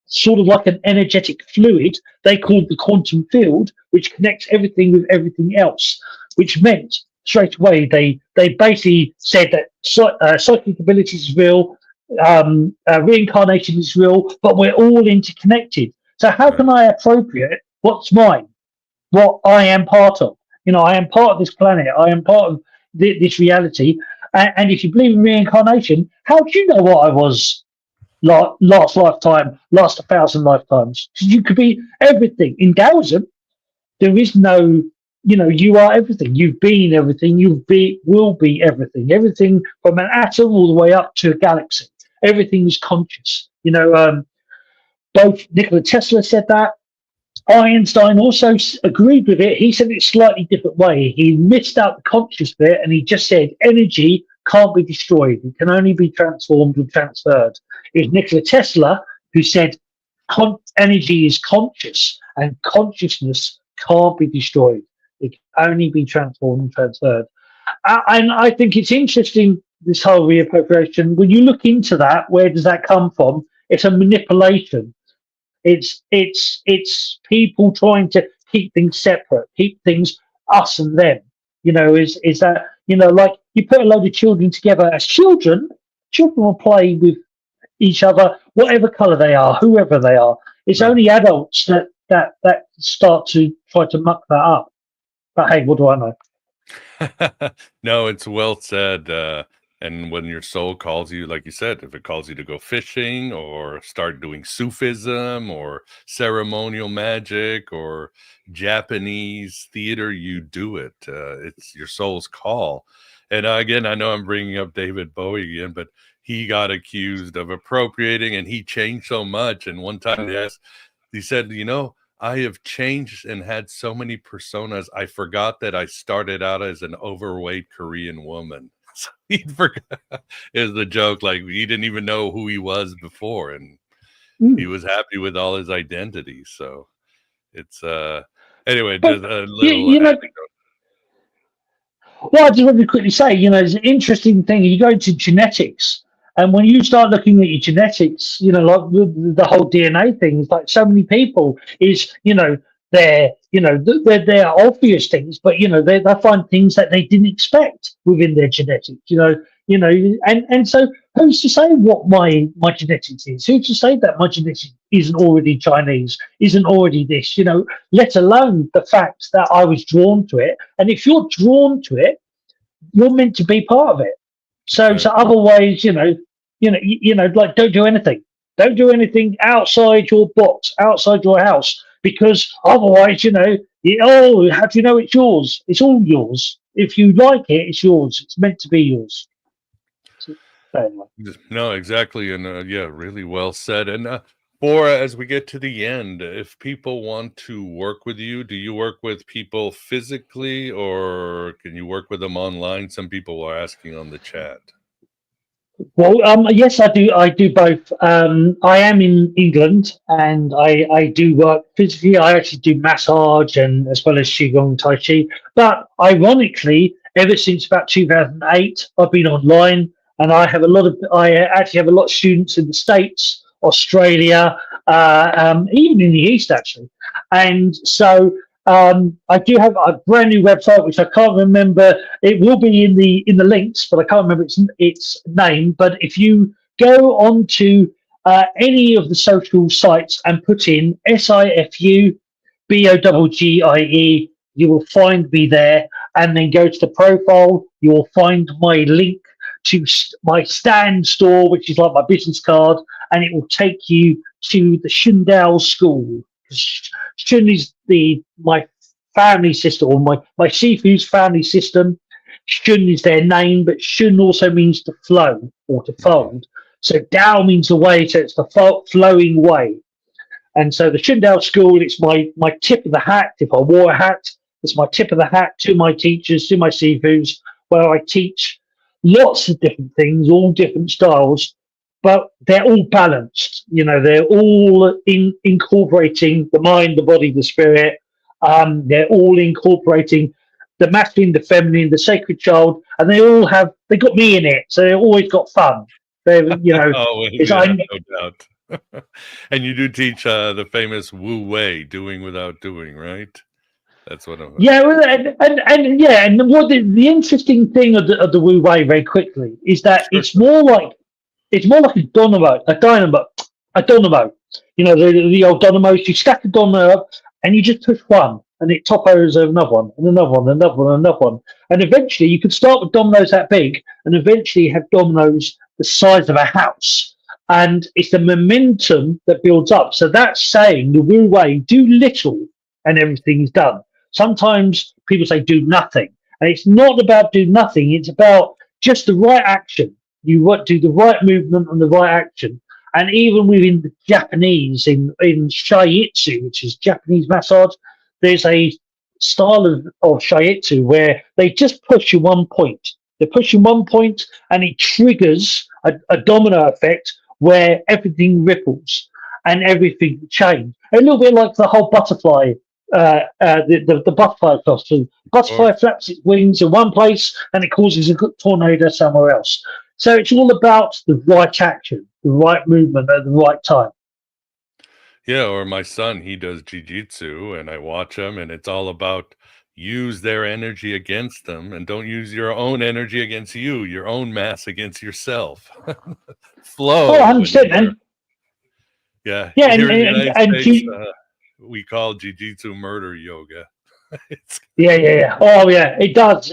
B: sort of like an energetic fluid they called the quantum field, which connects everything with everything else, which meant straight away they basically said that psychic abilities is real, reincarnation is real, but we're all interconnected. So how can I appropriate what's mine, what I am part of? I am part of this planet. I am part of this reality. And if you believe in reincarnation, how do you know what I was last lifetime, last 1,000 lifetimes? You could be everything. In Daoism, there is no, you are everything. You've been everything. Will be everything. Everything from an atom all the way up to a galaxy. Everything is conscious. Both Nikola Tesla said that. Einstein also agreed with it. He said it a slightly different way. He missed out the conscious bit, and he just said energy can't be destroyed. It can only be transformed and transferred. It was Nikola Tesla who said energy is conscious, and consciousness can't be destroyed. It can only be transformed and transferred. And I think it's interesting, this whole reappropriation. When you look into that, where does that come from? It's a manipulation. It's people trying to keep things separate, keep things us and them. Is that like you put a load of children together as children will play with each other, whatever color they are, whoever they are. It's only adults that start to try to muck that up. But hey, what do I know?
A: No, it's well said. And when your soul calls you, like you said, if it calls you to go fishing or start doing Sufism or ceremonial magic or Japanese theater, you do it. It's your soul's call. And again, I know I'm bringing up David Bowie again, but he got accused of appropriating, and he changed so much. And one time he said, I have changed and had so many personas. I forgot that I started out as an overweight Korean woman. So he forgot. Is the joke, like he didn't even know who he was before, and he was happy with all his identities. So it's anyway, just a little anecdote.
B: Well, I just want to quickly say, it's an interesting thing. You go into genetics, and when you start looking at your genetics, like the whole DNA thing, it's like so many people is, they're obvious things, but they find things that they didn't expect within their genetics, and so who's to say what my genetics is? Who's to say that my genetics isn't already Chinese, isn't already this, let alone the fact that I was drawn to it. And if you're drawn to it, you're meant to be part of it. So otherwise, like don't do anything. Don't do anything outside your box, outside your house, because otherwise, how do you know it's yours? It's all yours. If you like it, it's yours. It's meant to be yours. So, anyway.
A: No, exactly. And really well said. And Bora, as we get to the end, if people want to work with you, do you work with people physically or can you work with them online? Some people are asking on the chat.
B: Well, yes, I do. I do both. I am in England, and I do work physically. I actually do massage and as well as Qigong, Tai Chi. But ironically, ever since about 2008, I've been online, and I actually have a lot of students in the States, Australia, even in the East, actually. And so I do have a brand new website, which I can't remember. It will be in the links, but I can't remember its name. But if you go onto any of the social sites and put in SIFU BOGGIE, you will find me there. And then go to the profile. You will find my link to my stand store, which is like my business card, and it will take you to the Shundao School. Shun is my family system, or my Sifu's family system. Shun is their name, but Shun also means to flow or to fold. So Dao means the way, so it's the flowing way. And so the Shindao School, it's my tip of the hat. If I wore a hat, it's my tip of the hat to my teachers, to my Sifus, where I teach lots of different things, all different styles, but they're all balanced. They're all incorporating the mind, the body, the spirit. They're all incorporating the masculine, the feminine, the sacred child, and they got me in it, so they always got fun.
A: Oh,
B: it's
A: yeah,
B: I,
A: no doubt. And you do teach the famous Wu Wei, doing without doing, right? That's what I'm.
B: Yeah, well, and what the interesting thing of the Wu Wei very quickly is that
A: Sure.
B: it's more like a dynamo. The old dynamos. You stack a domino up and you just push one, and it topples over another one, and another one, another one, another one, and eventually you could start with dominoes that big, and eventually have dominoes the size of a house. And it's the momentum that builds up. So that's saying the Wu Wei, do little and everything's done. Sometimes people say do nothing, and it's not about do nothing. It's about just the right action. You do the right movement and the right action. And even within the Japanese, in Shiatsu, which is Japanese massage, there's a style of Shiatsu where they just push you one point. They push you one point, and it triggers a domino effect where everything ripples and everything changes. A little bit like the whole butterfly, the butterfly philosophy. Butterfly flaps its wings in one place and it causes a tornado somewhere else. So it's all about the right action, the right movement at the right time.
A: Yeah, or my son, he does jiu-jitsu, and I watch him, and it's all about use their energy against them, and don't use your own energy against you, your own mass against yourself.
B: Oh,
A: Flow when
B: 100%,
A: you're
B: man.
A: yeah,
B: Yeah,
A: here in the United States,
B: and
A: we call jiu-jitsu murder yoga. It's
B: yeah. Oh, yeah. It does.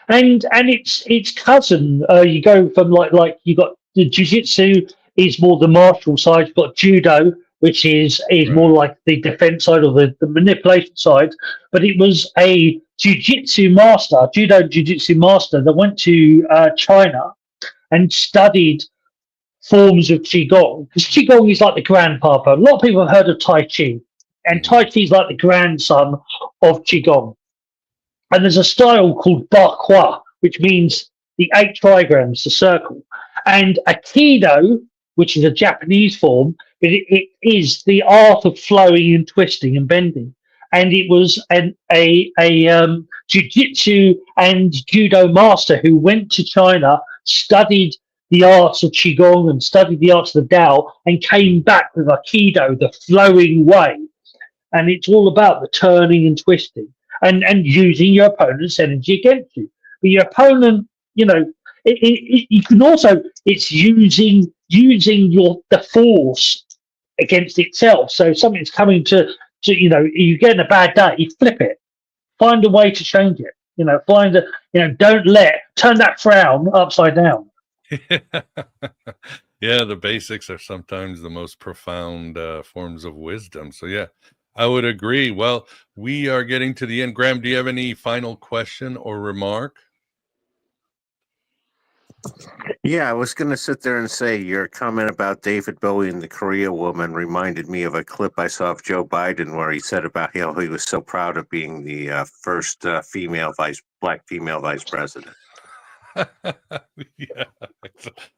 B: And it's cousin. You go from like you got the jujitsu is more the martial side. You've got judo, which is more
A: right.
B: like the defense side or the manipulation side. But it was a jujitsu master, judo jujitsu master that went to China and studied forms of Qigong. Because Qigong is like the grandpapa. A lot of people have heard of Tai Ching, and
A: Mhm.
B: Tai Chi is like the grandson of Qigong. And there's a style called Bakwa, which means the 8 trigrams, the circle. And Aikido, which is a Japanese form, but it is the art of flowing and twisting and bending. And it was a jiu-jitsu and judo master who went to China, studied the arts of Qigong and studied the arts of the Tao, and came back with Aikido, the flowing way. And it's all about the turning and twisting and using your opponent's energy against you. But your opponent, you can also it's using the force against itself. So if something's coming to you getting a bad day, you flip it, find a way to change it. Don't turn that frown upside down.
A: Yeah, the basics are sometimes the most profound forms of wisdom. So yeah, I would agree. Well, we are getting to the end. Graham, do you have any final question or remark?
C: Yeah, I was going to sit there and say your comment about David Bowie and the Korea woman reminded me of a clip I saw of Joe Biden where he said about how he was so proud of being the first black female vice president.
A: Yeah,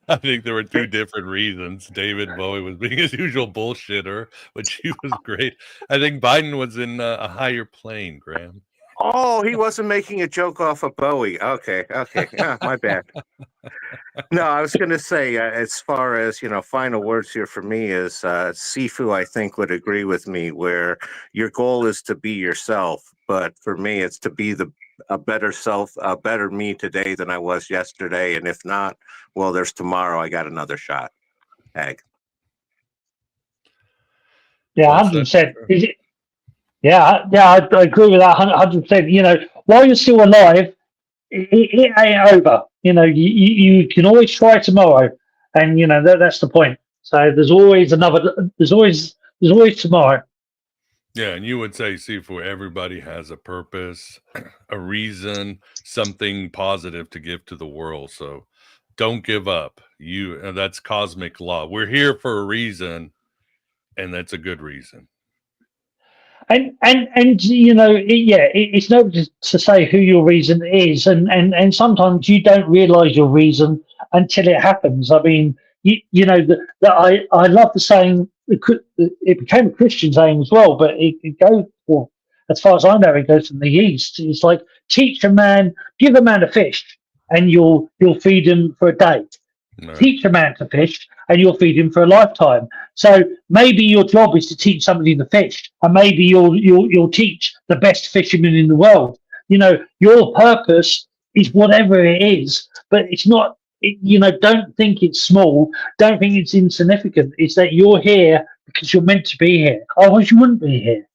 A: I think there were two different reasons. David Bowie was being his usual bullshitter, which he was great. I think Biden was in a higher plane, Graham.
C: Oh, he wasn't making a joke off of Bowie. Okay. Yeah, my bad. No, I was going to say, as far as, final words here for me is Sifu, I think, would agree with me where your goal is to be yourself. But for me, it's to be a better self, a better me today than I was yesterday. And if not, well, there's tomorrow. I got another shot. Egg.
B: Yeah,
A: Well said.
B: 100%. Yeah, I agree with that 100%. While you're still alive, it ain't over. You can always try tomorrow, and that's the point. So there's always there's always tomorrow.
A: Yeah, and you would say, Sifu, everybody has a purpose, a reason, something positive to give to the world. So don't give up. That's cosmic law. We're here for a reason, And that's a good reason.
B: And you know, it's not just to say who your reason is, and sometimes you don't realize your reason until it happens. I mean, you know that I love the saying. It became a Christian saying as well, but it goes, well, as far as I know, it goes from the East. It's like give a man a fish, and you'll feed him for a day.
A: Right.
B: Teach a man to fish, and you'll feed him for a lifetime. So maybe your job is to teach somebody to fish, and maybe you'll teach the best fisherman in the world. You know, your purpose is whatever it is, but it's not. You know, don't think it's small. Don't think it's insignificant. It's that you're here because you're meant to be here. Otherwise, you wouldn't be here.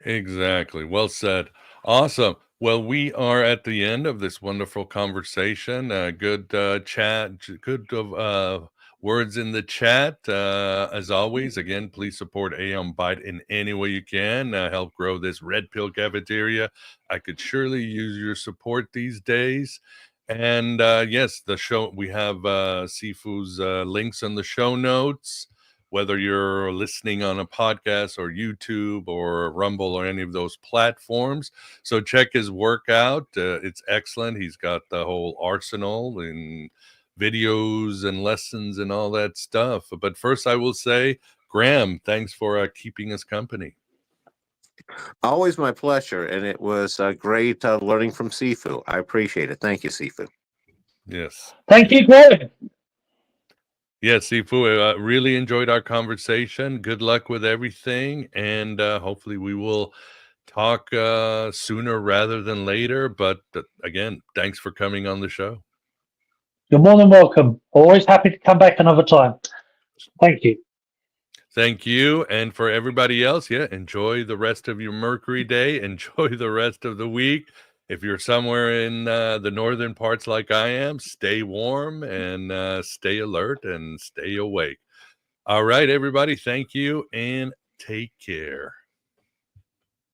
A: Exactly. Well said. Awesome. Well, we are at the end of this wonderful conversation. Good chat, good words in the chat. As always, again, please support Aeon Byte in any way you can. Help grow this Red Pill Cafeteria. I could surely use your support these days. And yes, the show, we have Sifu's links in the show notes. Whether you're listening on a podcast or YouTube or Rumble or any of those platforms. So check his work out. It's excellent. He's got the whole arsenal and videos and lessons and all that stuff. But first, I will say, Graham, thanks for keeping us company.
C: Always my pleasure. And it was great learning from Sifu. I appreciate it. Thank you, Sifu.
A: Yes.
B: Thank you, Greg.
A: Yes, Sifu, really enjoyed our conversation. Good luck with everything. And hopefully we will talk sooner rather than later. But again, thanks for coming on the show.
B: You're more than welcome. Always happy to come back another time. Thank you.
A: Thank you. And for everybody else, enjoy the rest of your Mercury day. Enjoy the rest of the week. If you're somewhere in the northern parts like I am, stay warm and stay alert and stay awake. All right, everybody. Thank you and take care.